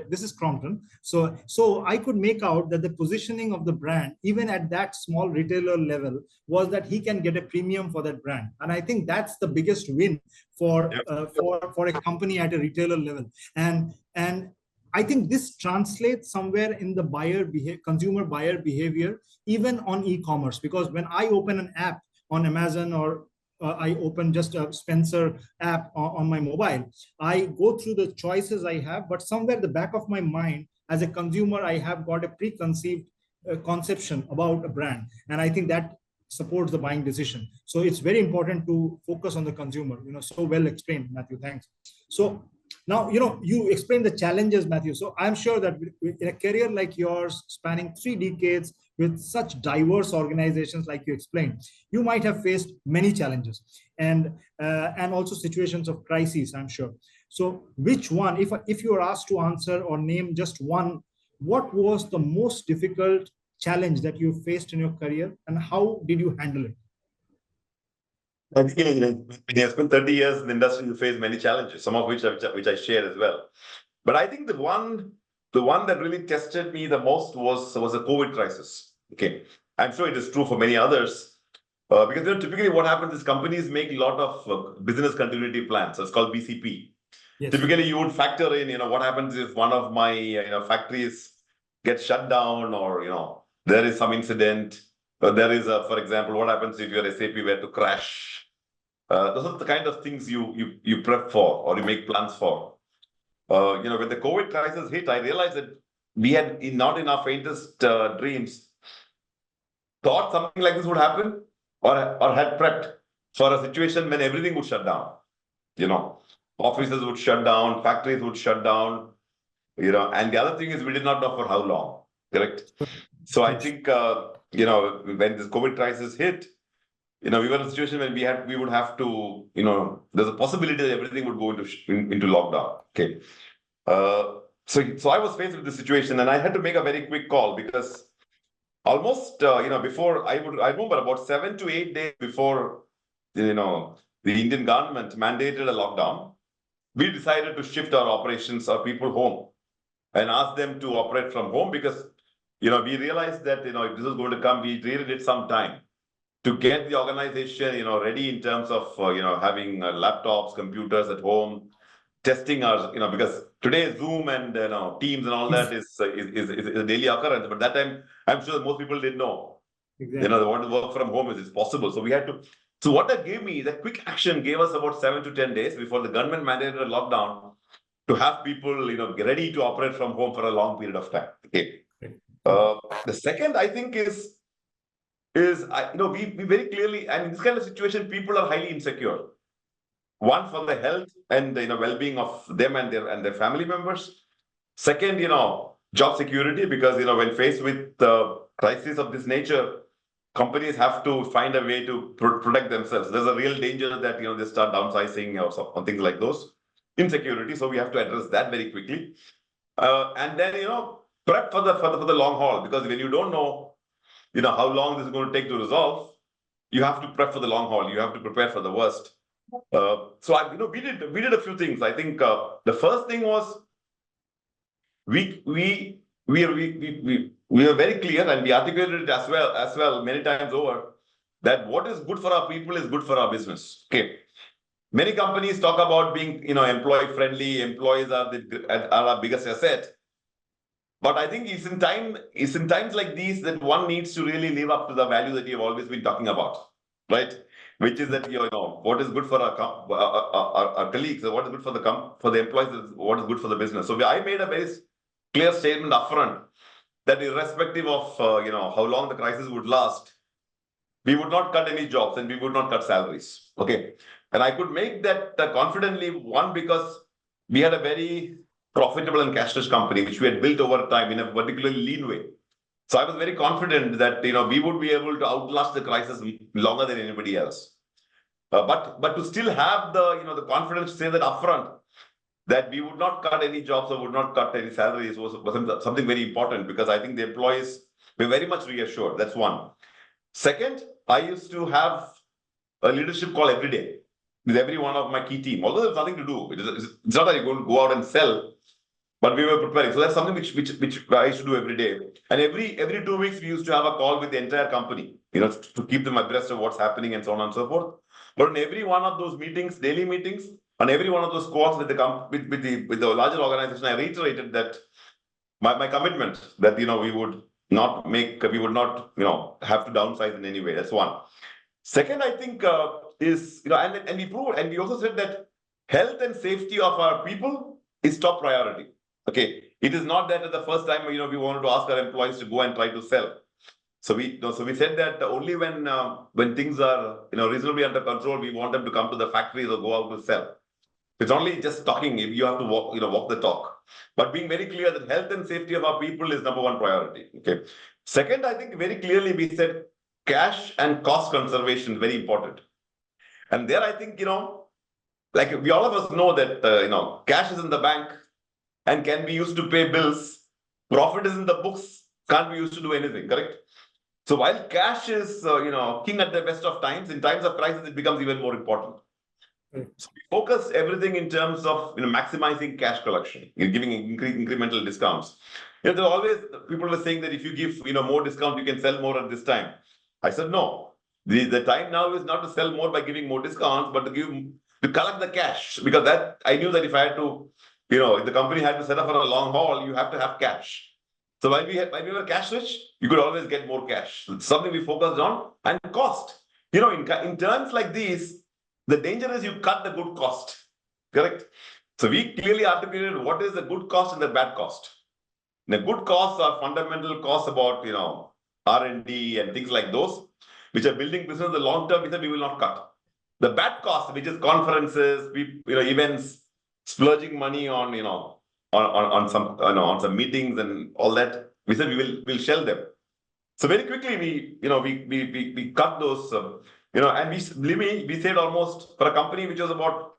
this is Crompton. So I could make out that the positioning of the brand, even at that small retailer level, was that he can get a premium for that brand. And I think that's the biggest win for a company at a retailer level. And I think this translates somewhere in the consumer buyer behavior, even on e-commerce, because when I open an app on Amazon or I open just a Spencer app on my mobile, I go through the choices I have, but somewhere at the back of my mind, as a consumer, I have got a preconceived conception about a brand. And I think that supports the buying decision. So it's very important to focus on the consumer. So well explained, Mathew. Thanks. So now, you explained the challenges, Mathew. So I'm sure that in a career like yours, spanning 3 decades with such diverse organizations, like you explained, you might have faced many challenges and also situations of crises, I'm sure. So which one, if you are asked to answer or name just one, what was the most difficult challenge that you faced in your career, and how did you handle it? I think when you spent 30 years in the industry, you face many challenges, some of which I share as well. But I think the one that really tested me the most was the COVID crisis. Okay, I'm sure it is true for many others, because typically what happens is companies make a lot of business continuity plans. So it's called BCP. Yes. Typically, you would factor in, what happens if one of my factories gets shut down, or there is some incident. There is for example, what happens if your SAP were to crash? Those are the kind of things you prep for or you make plans for. When the COVID crisis hit, I realized that we had not in our faintest dreams thought something like this would happen, or had prepped for a situation when everything would shut down. Offices would shut down, factories would shut down. And the other thing is we did not know for how long. Correct. So I think when this COVID crisis hit, we were in a situation when we would have to, there's a possibility that everything would go into lockdown. Okay. So I was faced with this situation, and I had to make a very quick call, because almost, before I remember about 7 to 8 days before, the Indian government mandated a lockdown, we decided to shift our operations, our people home, and ask them to operate from home, because, we realized that, if this is going to come, we really need some time to get the organization, ready in terms of, having laptops, computers at home, testing our, because today Zoom and Teams and all that is a daily occurrence. But that time, I'm sure most people didn't know. Exactly. What work from home is possible. So we had to. So what that gave me, that quick action gave us about 7 to 10 days before the government mandated a lockdown, to have people, get ready to operate from home for a long period of time. Okay. The second, I think, is we very clearly, and in this kind of situation, people are highly insecure. One, for the health and well-being of them and their family members. Second, job security, because when faced with crisis of this nature, companies have to find a way to protect themselves. There's a real danger that they start downsizing or something like those. Insecurity, so we have to address that very quickly, and then prep for the long haul, because when you don't know how long this is going to take to resolve, you have to prep for the long haul. You have to prepare for the worst. So we did a few things. I think the first thing was we were very clear, and we articulated it as well many times over, that what is good for our people is good for our business. Okay. Many companies talk about being employee friendly. Employees are our biggest asset. But I think it's in times like these that one needs to really live up to the value that you've always been talking about, right? Which is that what is good for our colleagues, what is good for the employees, what is good for the business. So I made a very clear statement upfront that irrespective of how long the crisis would last, we would not cut any jobs and we would not cut salaries. Okay, and I could make that confidently. One, because we had a very profitable and cash-rich company, which we had built over time in a particularly lean way. So I was very confident that we would be able to outlast the crisis longer than anybody else. But to still have the confidence to say that upfront, that we would not cut any jobs or would not cut any salaries, was something very important, because I think the employees were very much reassured. That's one. Second, I used to have a leadership call every day with every one of my key team, although there's nothing to do. It's not that you're going to go out and sell, but we were preparing. So that's something which I used to do every day. And every 2 weeks, we used to have a call with the entire company, to keep them abreast of what's happening and so on and so forth. But in every one of those meetings, daily meetings, on every one of those calls with the larger organization, I reiterated that my commitment that we would not have to downsize in any way. That's one. Second, I think is, and we proved, and we also said that health and safety of our people is top priority. Okay, it is not that at the first time, we wanted to ask our employees to go and try to sell. So we said that only when things are, reasonably under control, we want them to come to the factories or go out to sell. It's only just talking. You have to walk the talk. But being very clear that health and safety of our people is number one priority. Okay. Second, I think very clearly we said cash and cost conservation is very important. And there, I think, like we all of us know that, cash is in the bank and can be used to pay bills. Profit is in the books, can't be used to do anything, correct? So while cash is, king at the best of times, in times of crisis, it becomes even more important. So we focus everything in terms of maximizing cash collection, giving incremental discounts. There's always people were saying that if you give more discount, you can sell more at this time. I said no. The time now is not to sell more by giving more discounts, but to collect the cash, because that I knew that if I had to, if the company had to set up for a long haul, you have to have cash. So while we were cash rich, you could always get more cash. It's something we focused on. And cost. In terms like these, the danger is you cut the good cost, correct? So we clearly articulated what is the good cost and the bad cost. The good costs are fundamental costs about, R&D and things like those, which are building business in the long term, we said we will not cut. The bad cost, which is conferences, events, splurging money on, on some meetings and all that, we said we'll shell them. So very quickly we cut those. And we saved almost, for a company which was about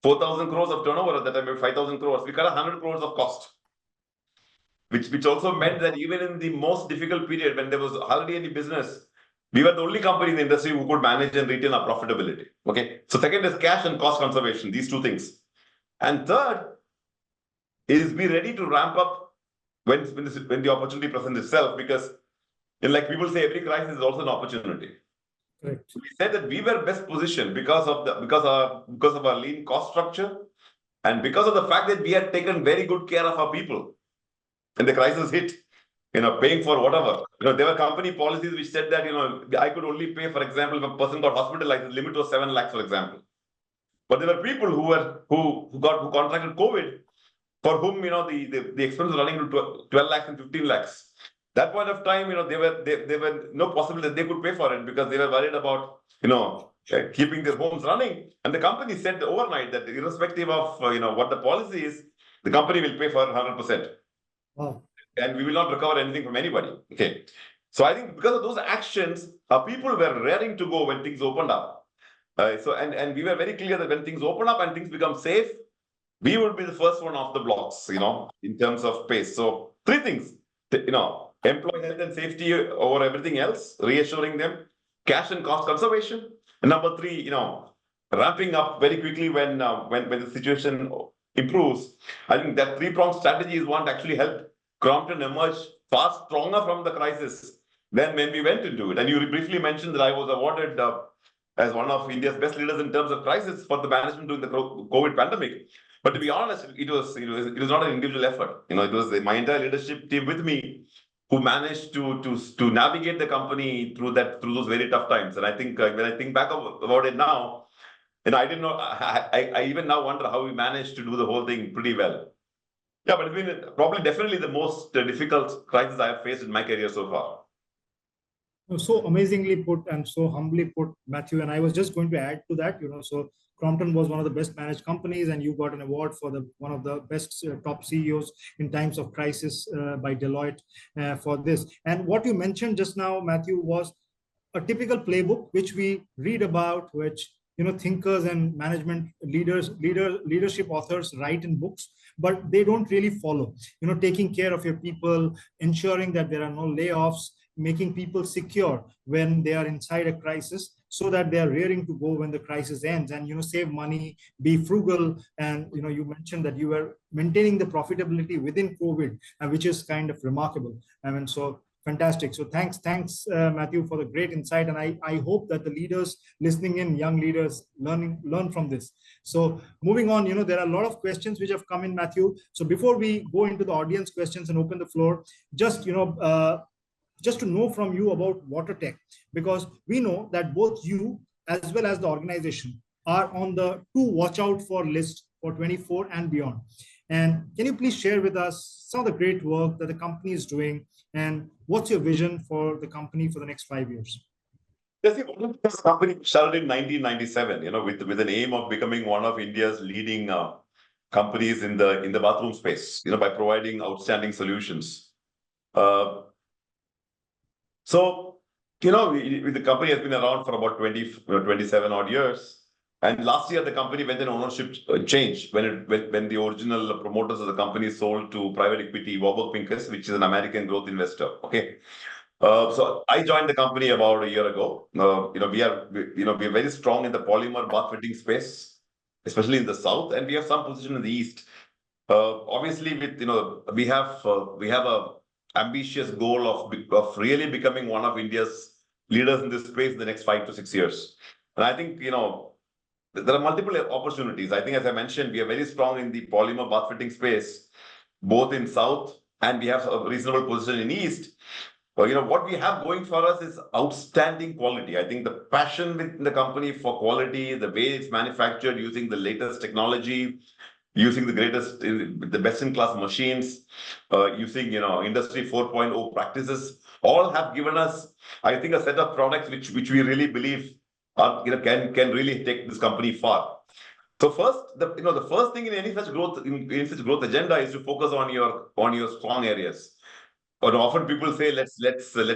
4,000 crores of turnover at that time, maybe 5,000 crores, we cut 100 crores of cost. Which also meant that even in the most difficult period, when there was hardly any business, we were the only company in the industry who could manage and retain our profitability. Okay. So second is cash and cost conservation, these two things. And third is be ready to ramp up when the opportunity presents itself, because like people say, every crisis is also an opportunity. Correct. We said that we were best positioned because of our lean cost structure, and because of the fact that we had taken very good care of our people. And the crisis hit, paying for whatever. There were company policies which said that, I could only pay, for example, if a person got hospitalized, the limit was 7 lakhs, for example. But there were people who contracted COVID, for whom, the expense was running to 12 lakhs and 15 lakhs. That point of time, they were no possibility that they could pay for it, because they were worried about, keeping their homes running. And the company said overnight that irrespective of, what the policy is, the company will pay for 100%. Wow. And we will not recover anything from anybody. Okay. So I think because of those actions, our people were raring to go when things opened up. And we were very clear that when things open up and things become safe, we would be the first one off the blocks, in terms of pace. So 3 things, employee health and safety over everything else, reassuring them, cash and cost conservation. And number 3, ramping up very quickly when the situation improves. I think that 3-pronged strategy is one to actually help Crompton emerge far stronger from the crisis than when we went into it. And you briefly mentioned that I was awarded as one of India's best leaders in terms of crisis for the management during the COVID pandemic. But to be honest, it was not an individual effort. It was my entire leadership team with me who managed to navigate the company through those very tough times. And I think when I think back about it now, I didn't know. I even now wonder how we managed to do the whole thing pretty well. Yeah, but it's been probably definitely the most difficult crisis I have faced in my career so far. So amazingly put and so humbly put, Mathew. And I was just going to add to that, so Crompton was one of the best managed companies, and you got an award for one of the best top CEOs in times of crisis by Deloitte for this. And what you mentioned just now, Mathew, was a typical playbook which we read about, which thinkers and management leadership authors write in books, but they don't really follow. Taking care of your people, ensuring that there are no layoffs, making people secure when they are inside a crisis, so that they are rearing to go when the crisis ends, and save money, be frugal. And you mentioned that you were maintaining the profitability within COVID, which is kind of remarkable. So fantastic. So thanks, Mathew, for the great insight. And I hope that the leaders listening in, young leaders, learn from this. So moving on, there are a lot of questions which have come in, Mathew. So before we go into the audience questions and open the floor, just to know from you about water tech, because we know that both you as well as the organization are on the to watch out for list for 24 and beyond. And can you please share with us some of the great work that the company is doing, and what's your vision for the company for the next 5 years? Yes, see, this company started in 1997, with an aim of becoming one of India's leading companies in the bathroom space, by providing outstanding solutions. Uh, so, the company has been around for about 27 odd years. And last year, the company went in ownership change when the original promoters of the company sold to private equity, Warburg Pincus, which is an American growth investor. Okay. So I joined the company about a year ago. We are very strong in the polymer bath fitting space, especially in the south, and we have some position in the east. Obviously, we have a ambitious goal of really becoming one of India's leaders in this space in the next 5 to 6 years. And I think there are multiple opportunities. I think, as I mentioned, we are very strong in the polymer bath fitting space, both in south, and we have a reasonable position in east. But what we have going for us is outstanding quality. I think the passion within the company for quality, the way it's manufactured using the latest technology, using the best-in-class machines, using Industry 4.0 practices, all have given us, I think, a set of products which we really believe can really take this company far. So first, the first thing in any such growth agenda is to focus on your strong areas. But often people say let's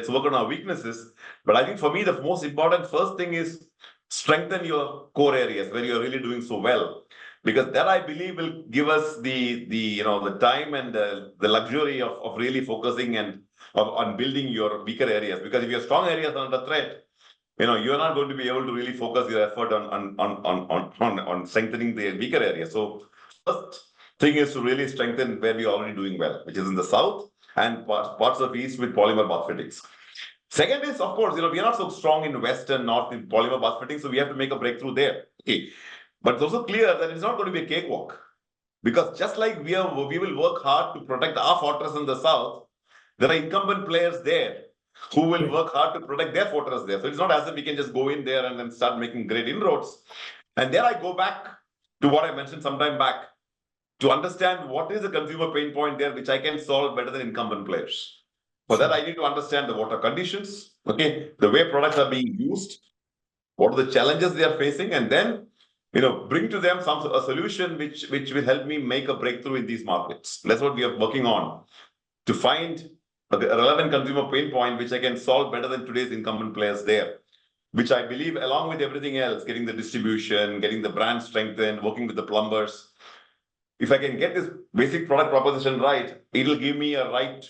work on our weaknesses. But I think for me the most important first thing is strengthen your core areas where you're really doing so well, because that I believe will give us the time and the luxury of really focusing and on building your weaker areas. Because if your strong areas are under threat, you're not going to be able to really focus your effort on strengthening the weaker areas. So first thing is to really strengthen where we're already doing well, which is in the south and parts of east with polymer bath fittings. Second is, of course, we are not so strong in west and north in polymer bath fittings, so we have to make a breakthrough there. Okay. But it's also clear that it's not going to be a cakewalk, because just like we will work hard to protect our fortress in the south, there are incumbent players there who will work hard to protect their fortress there. So it's not as if we can just go in there and then start making great inroads. And there I go back to what I mentioned some time back, to understand what is the consumer pain point there, which I can solve better than incumbent players. For that, I need to understand the water conditions, okay, the way products are being used, what are the challenges they are facing, and then bring to them a solution which will help me make a breakthrough in these markets. That's what we are working on, to find a relevant consumer pain point which I can solve better than today's incumbent players there, which I believe, along with everything else, getting the distribution, getting the brand strengthened, working with the plumbers, if I can get this basic product proposition right, it'll give me a right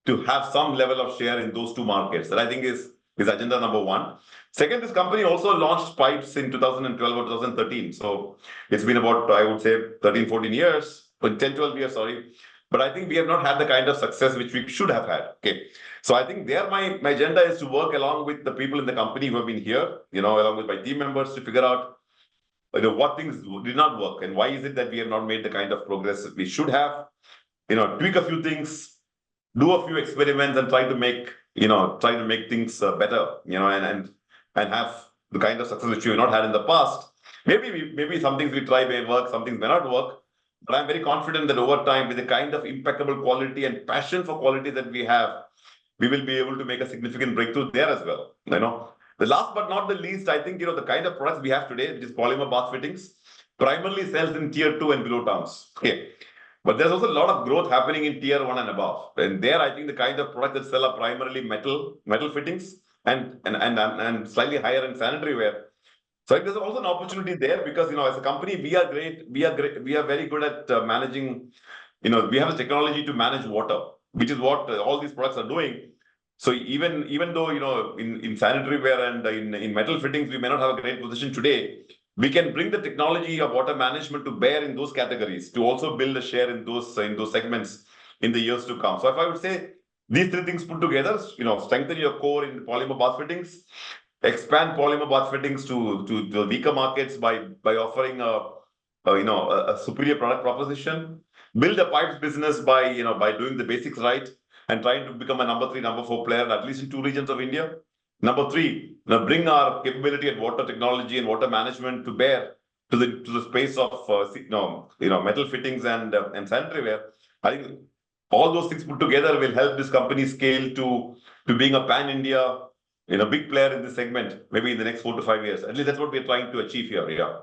to have some level of share in those two markets. That I think is agenda number one. Second, this company also launched pipes in 2012 or 2013. So it's been about, I would say, 13, 14 years, 10, 12 years, sorry. But I think we have not had the kind of success which we should have had. Okay. So I think there my agenda is to work along with the people in the company who have been here, along with my team members, to figure out what things did not work and why is it that we have not made the kind of progress that we should have. Tweak a few things, do a few experiments, and try to make things better. And have the kind of success which we have not had in the past. Maybe some things we try may work, some things may not work. But I'm very confident that over time, with the kind of impeccable quality and passion for quality that we have, we will be able to make a significant breakthrough there as well. The last but not the least, I think, the kind of products we have today, which is polymer bath fittings, primarily sells in tier 2 and below towns. Okay. But there's also a lot of growth happening in tier 1 and above. And there, I think the kind of products that sell are primarily metal fittings and slightly higher in sanitary ware. So there's also an opportunity there, because, as a company, we are great. We are very good at managing, we have the technology to manage water, which is what all these products are doing. So even though, in sanitary ware and in metal fittings, we may not have a great position today, we can bring the technology of water management to bear in those categories to also build a share in those segments in the years to come. So if I would say these three things put together, strengthen your core in polymer bath fittings, expand polymer bath fittings to the weaker markets by offering a superior product proposition, build a pipes business by doing the basics right, and trying to become a number 3, number 4 player, at least in 2 regions of India. Number three, bring our capability at water technology and water management to bear to the space of metal fittings and sanitary ware. I think all those things put together will help this company scale to being a pan-India, big player in this segment, maybe in the next 4 to 5 years. At least that's what we're trying to achieve here. Yeah.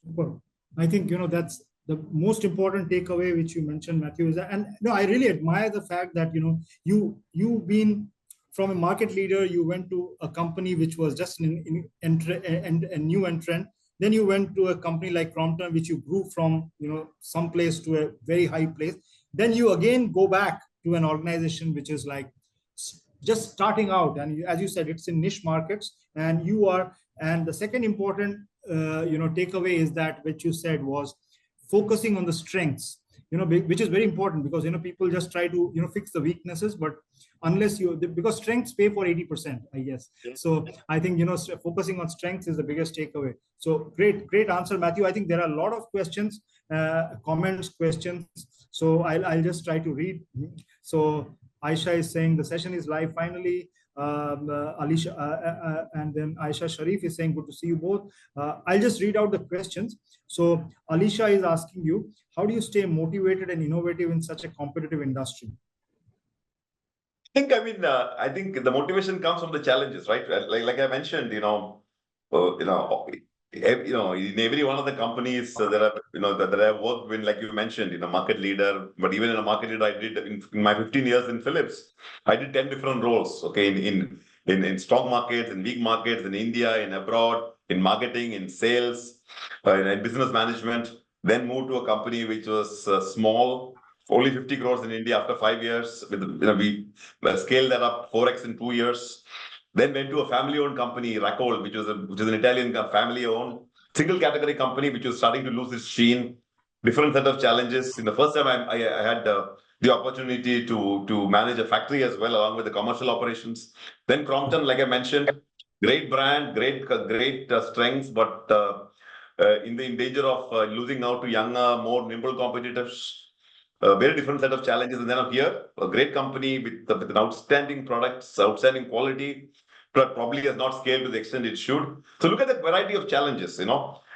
Well, I think, that's the most important takeaway which you mentioned, Mathew, is that, and I really admire the fact that, you've been from a market leader, you went to a company which was just a new entrant. Then you went to a company like Crompton, which you grew from, some place to a very high place. Then you again go back to an organization which is like just starting out. And as you said, it's in niche markets, and the second important takeaway is that which you said was focusing on the strengths, which is very important, because people just try to fix the weaknesses, but unless because strengths pay for 80%, I guess. So I think focusing on strengths is the biggest takeaway. So great answer, Mathew. I think there are a lot of questions, comments, questions. So I'll just try to read. So Aisha is saying the session is live finally. Alicia and then Aisha Sharif is saying, good to see you both. I'll just read out the questions. So Alicia is asking you, how do you stay motivated and innovative in such a competitive industry? I think the motivation comes from the challenges, right? Like I mentioned, in every one of the companies that I've worked with, like you mentioned, market leader, but even in a market leader, I did in my 15 years in Philips, I did 10 different roles, okay, in strong markets, in weak markets, in India, in abroad, in marketing, in sales, in business management, then moved to a company which was small, only 50 crores in India after 5 years. We scaled that up 4x in 2 years. Then went to a family-owned company, Raccol, which is an Italian family-owned single category company, which was starting to lose its sheen. Different set of challenges. In the first time, I had the opportunity to manage a factory as well, along with the commercial operations. Then Crompton, like I mentioned, great brand, great strengths, but in danger of losing out to younger, more nimble competitors. A very different set of challenges. And then up here, a great company with an outstanding products, outstanding quality, but probably has not scaled to the extent it should. So look at the variety of challenges, and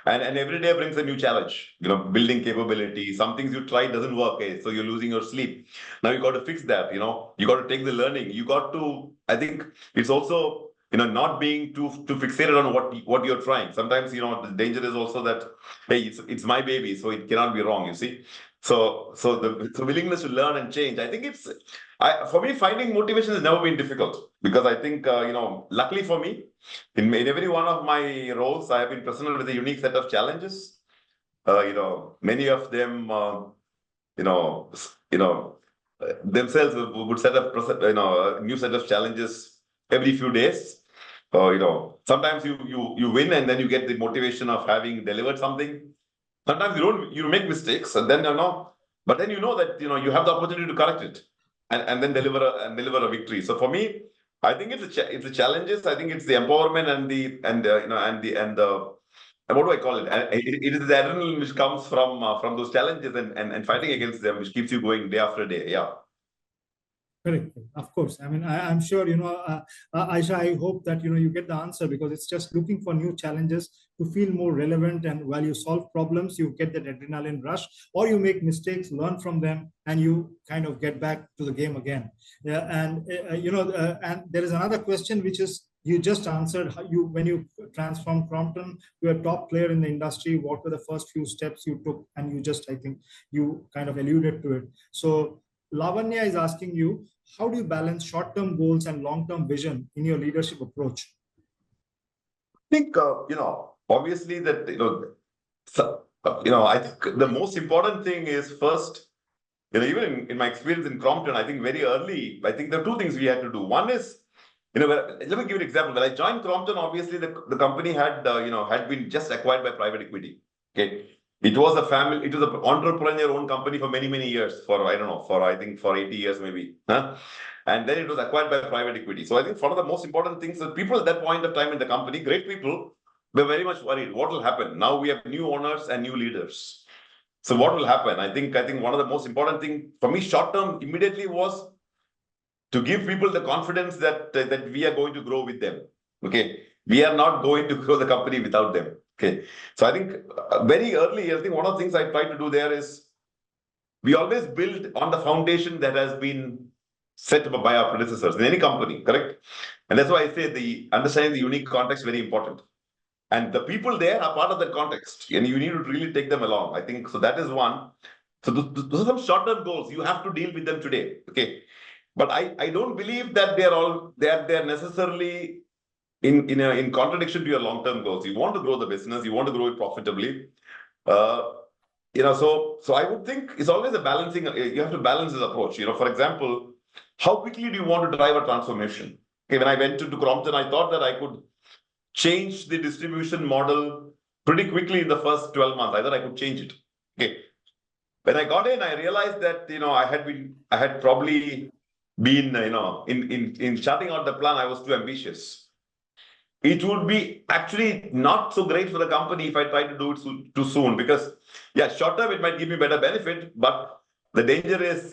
every day brings a new challenge, building capability. Some things you try doesn't work, so you're losing your sleep. Now you got to fix that, you got to take the learning. You got to, I think it's also, not being too fixated on what you're trying. Sometimes, the danger is also that, hey, it's my baby, so it cannot be wrong, you see. So the willingness to learn and change, I think for me, finding motivation has never been difficult, because I think, luckily for me, in every one of my roles, I have been presented with a unique set of challenges. Many of them, themselves would set up, a new set of challenges every few days. Sometimes you win, and then you get the motivation of having delivered something. Sometimes you make mistakes, and then but then that you have the opportunity to correct it, and then deliver a victory. So for me, I think it's the challenges. I think it's the empowerment and what do I call it? It is the adrenaline which comes from those challenges and fighting against them, which keeps you going day after day. Yeah. Correct. Of course. I mean, I'm sure, Aisha, I hope that, you get the answer, because it's just looking for new challenges to feel more relevant. And while you solve problems, you get that adrenaline rush, or you make mistakes, learn from them, and you kind of get back to the game again. Yeah. And, and there is another question, which is, you just answered, when you transformed Crompton to a top player in the industry, what were the first few steps you took? And I think you kind of alluded to it. So Lavanya is asking you, how do you balance short-term goals and long-term vision in your leadership approach? I think, obviously that, I think the most important thing is first, even in my experience in Crompton, I think very early, I think there are two things we had to do. One is, let me give you an example. When I joined Crompton, obviously the company had been just acquired by private equity. Okay. It was an entrepreneur-owned company for many, many years, I think for 80 years maybe. Huh? And then it was acquired by private equity. So I think one of the most important things that people at that point of time in the company, great people, were very much worried. What will happen? Now we have new owners and new leaders. So what will happen? I think one of the most important things for me, short term, immediately was to give people the confidence that we are going to grow with them. Okay, we are not going to grow the company without them. Okay, so I think very early, I think one of the things I try to do there is we always build on the foundation that has been set by our predecessors in any company, correct? And that's why I say the understanding the unique context is very important. And the people there are part of that context, and you need to really take them along. I think so. That is one. So those are some short-term goals. You have to deal with them today. Okay, but I don't believe that they're necessarily in contradiction to your long-term goals. You want to grow the business, you want to grow it profitably. So I would think it's always a balancing. You have to balance this approach. For example, how quickly do you want to drive a transformation? Okay, when I went into Crompton, I thought that I could change the distribution model pretty quickly in the first 12 months. I thought I could change it. Okay. When I got in, I realized that I had probably been in charting out the plan, I was too ambitious. It would be actually not so great for the company if I try to do it too soon, because short term it might give me better benefit, but the danger is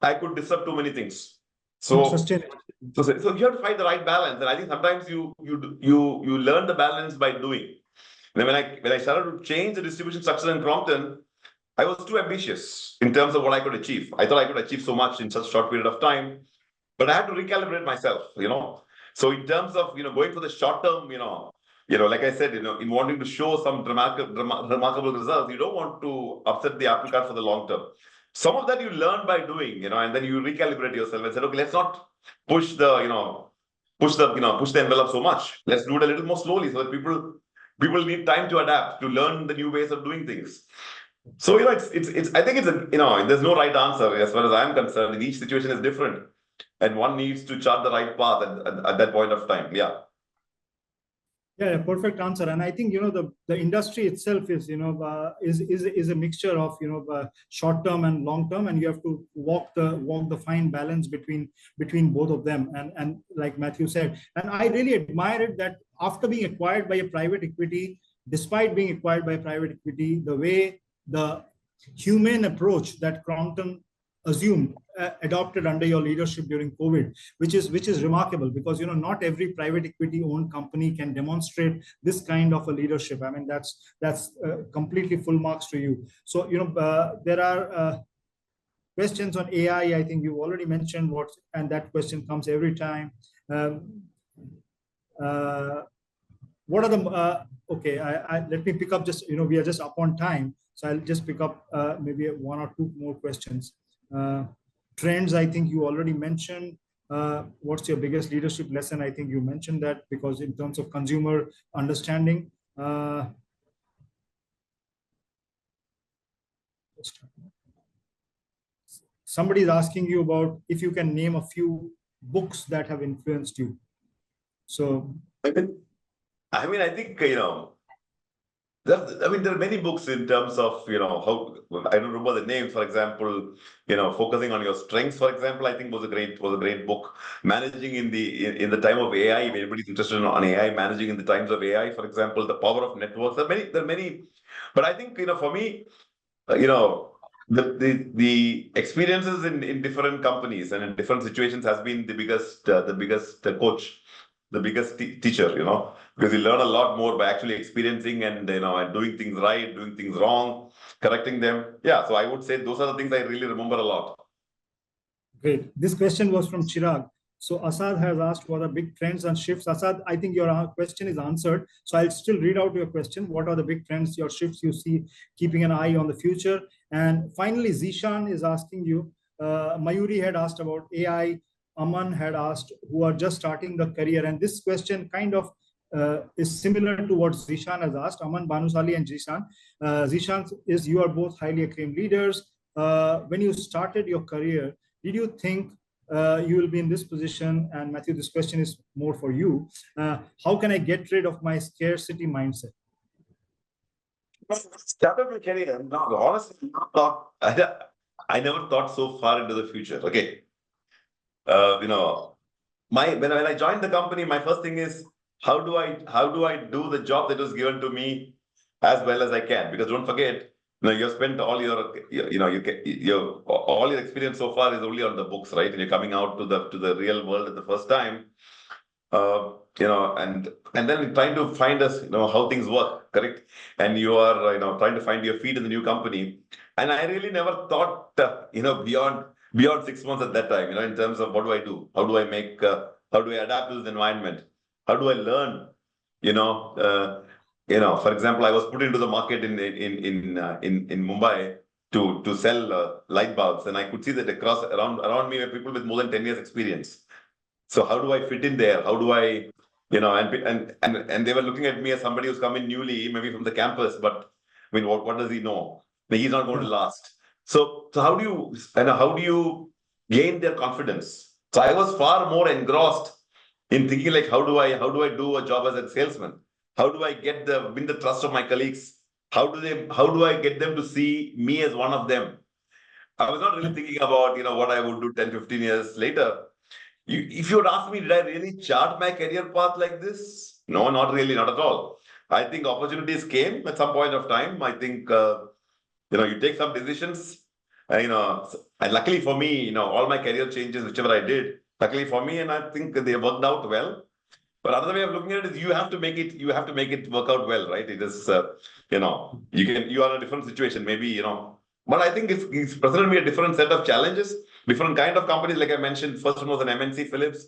I could disrupt too many things. So you have to find the right balance, and I think sometimes you learn the balance by doing. And when I started to change the distribution structure in Crompton, I was too ambitious in terms of what I could achieve. I thought I could achieve so much in such a short period of time, but I had to recalibrate myself. So in terms of going for the short term, like I said, in wanting to show some remarkable results, you don't want to upset the apple cart for the long term. Some of that you learn by doing, and then you recalibrate yourself and say, okay, let's not push the envelope so much. Let's do it a little more slowly so that people need time to adapt, to learn the new ways of doing things. So I think it's there's no right answer as far as I'm concerned. Each situation is different, and one needs to chart the right path at that point of time. Yeah, perfect answer. And I think the industry itself is is a mixture of short term and long term, and you have to walk the fine balance between both of them. And like Mathew said, and I really admire it that after being acquired by a private equity, despite being acquired by private equity, the way the humane approach that Crompton assumed adopted under your leadership during COVID, which is remarkable, because not every private equity owned company can demonstrate this kind of a leadership. I mean, that's completely full marks to you. So there are questions on AI. I think you already mentioned and that question comes every time. What are the okay? Let me pick up just we are just up on time, so I'll just pick up maybe one or two more questions. Trends, I think you already mentioned. What's your biggest leadership lesson? I think you mentioned that, because in terms of consumer understanding. Somebody is asking you about if you can name a few books that have influenced you. So I think there are many books in terms of how, I don't remember the names. For example, focusing on your strengths, for example, I think was a great book. Managing in the time of AI, if anybody's interested on AI, managing in the times of AI, for example, the power of networks. There are many, but I think for me, the experiences in different companies and in different situations has been the biggest coach, the biggest teacher, because you learn a lot more by actually experiencing and and doing things right, doing things wrong, correcting them. So I would say those are the things I really remember a lot. Great. This question was from Chirag. So Asad has asked what are big trends and shifts. Asad, I think your question is answered. So I'll still read out your question. What are the big trends, your shifts you see, keeping an eye on the future? And finally, Zishan is asking you, Mayuri had asked about AI. Aman had asked, who are just starting the career. And this question kind of is similar to what Zishan has asked, Aman Banusali and Zishan. Zishan is, you are both highly acclaimed leaders. When you started your career, did you think you will be in this position? And Mathew, this question is more for you. How can I get rid of my scarcity mindset? Started my career. No, honestly, I never thought so far into the future. Okay. When I joined the company, my first thing is how do I do the job that was given to me as well as I can? Because don't forget, you've spent all all your experience so far is only on the books, right? And you're coming out to the real world at the first time, and then trying to find us, how things work, correct? And you are, trying to find your feet in the new company. And I really never thought, beyond 6 months at that time, in terms of what do I do? How do I how do I adapt to this environment? How do I learn? For example, I was put into the market in Mumbai to sell light bulbs, and I could see that around me were people with more than 10 years experience. So how do I fit in there? How do I, and they were looking at me as somebody who's come in newly, maybe from the campus, but I mean, what does he know? He's not going to last. So how do you gain their confidence? So I was far more engrossed in thinking like, how do I do a job as a salesman? How do I win the trust of my colleagues? How do I get them to see me as one of them? I was not really thinking about, what I would do 10, 15 years later. If you would ask me, did I really chart my career path like this? No, not really, not at all. I think opportunities came at some point of time. I think, you take some decisions, and luckily for me, all my career changes, whichever I did, luckily for me, and I think they worked out well. But another way of looking at it is you have to make it work out well, right? It is, you are in a different situation, maybe, but I think it's presented me a different set of challenges, different kind of companies. Like I mentioned, first one was an MNC, Philips,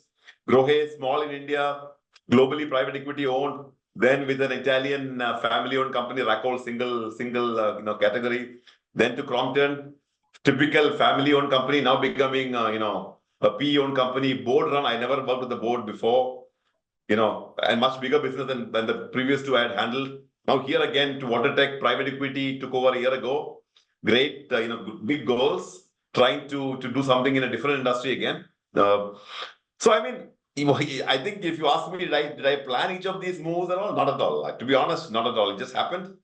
Grohe, small in India, globally private equity owned, then with an Italian family-owned company, Raccol, single category, then to Crompton, typical family-owned company, now becoming, a PE-owned company, board run. I never worked with the board before. And much bigger business than the previous two I had handled. Now here again to WaterTech, private equity, took over a year ago. Great, big goals, trying to do something in a different industry again. So I mean, I think if you ask me, did I plan each of these moves at all? Not at all. To be honest, not at all. It just happened.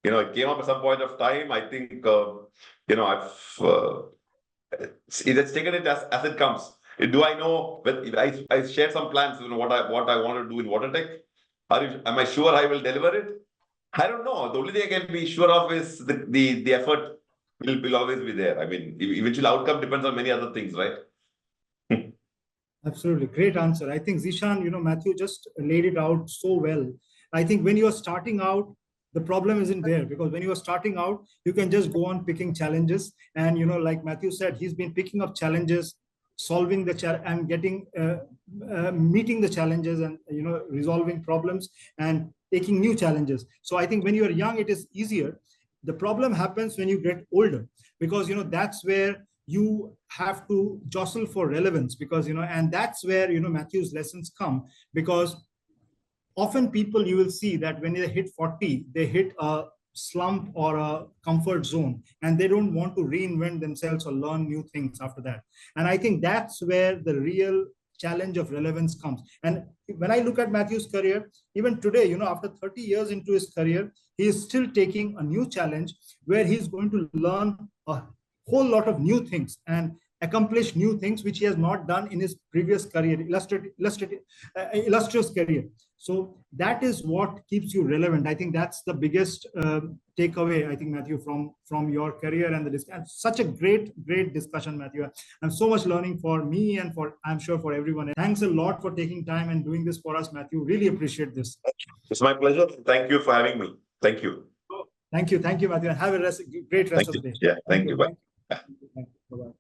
It came up at some point of time. I think, let's take it as it comes. Do I know? I shared some plans. What I want to do in WaterTech. Am I sure I will deliver it? I don't know. The only thing I can be sure of is the effort will always be there. I mean, eventual outcome depends on many other things, right? Absolutely. Great answer. I think Zishan, Mathew just laid it out so well. I think when you are starting out, the problem isn't there, because when you are starting out, you can just go on picking challenges. And, like Mathew said, he's been picking up challenges, solving the challenge and getting, meeting the challenges and, resolving problems and taking new challenges. So I think when you are young, it is easier. The problem happens when you get older, because, that's where you have to jostle for relevance, because, and that's where, Mathew's lessons come, because often people, you will see that when they hit 40, they hit a slump or a comfort zone, and they don't want to reinvent themselves or learn new things after that. And I think that's where the real challenge of relevance comes. And when I look at Mathew's career, even today, after 30 years into his career, he is still taking a new challenge where he's going to learn a whole lot of new things and accomplish new things which he has not done in his previous career, illustrious career. So that is what keeps you relevant. I think that's the biggest takeaway, I think, Mathew, from your career and the discussion. Such a great discussion, Mathew. And so much learning for me and I'm sure for everyone. And thanks a lot for taking time and doing this for us, Mathew. Really appreciate this. It's my pleasure. Thank you for having me. Thank you. Thank you, Mathew. And have a great rest of the day. Yeah, thank you. Bye. Bye-bye.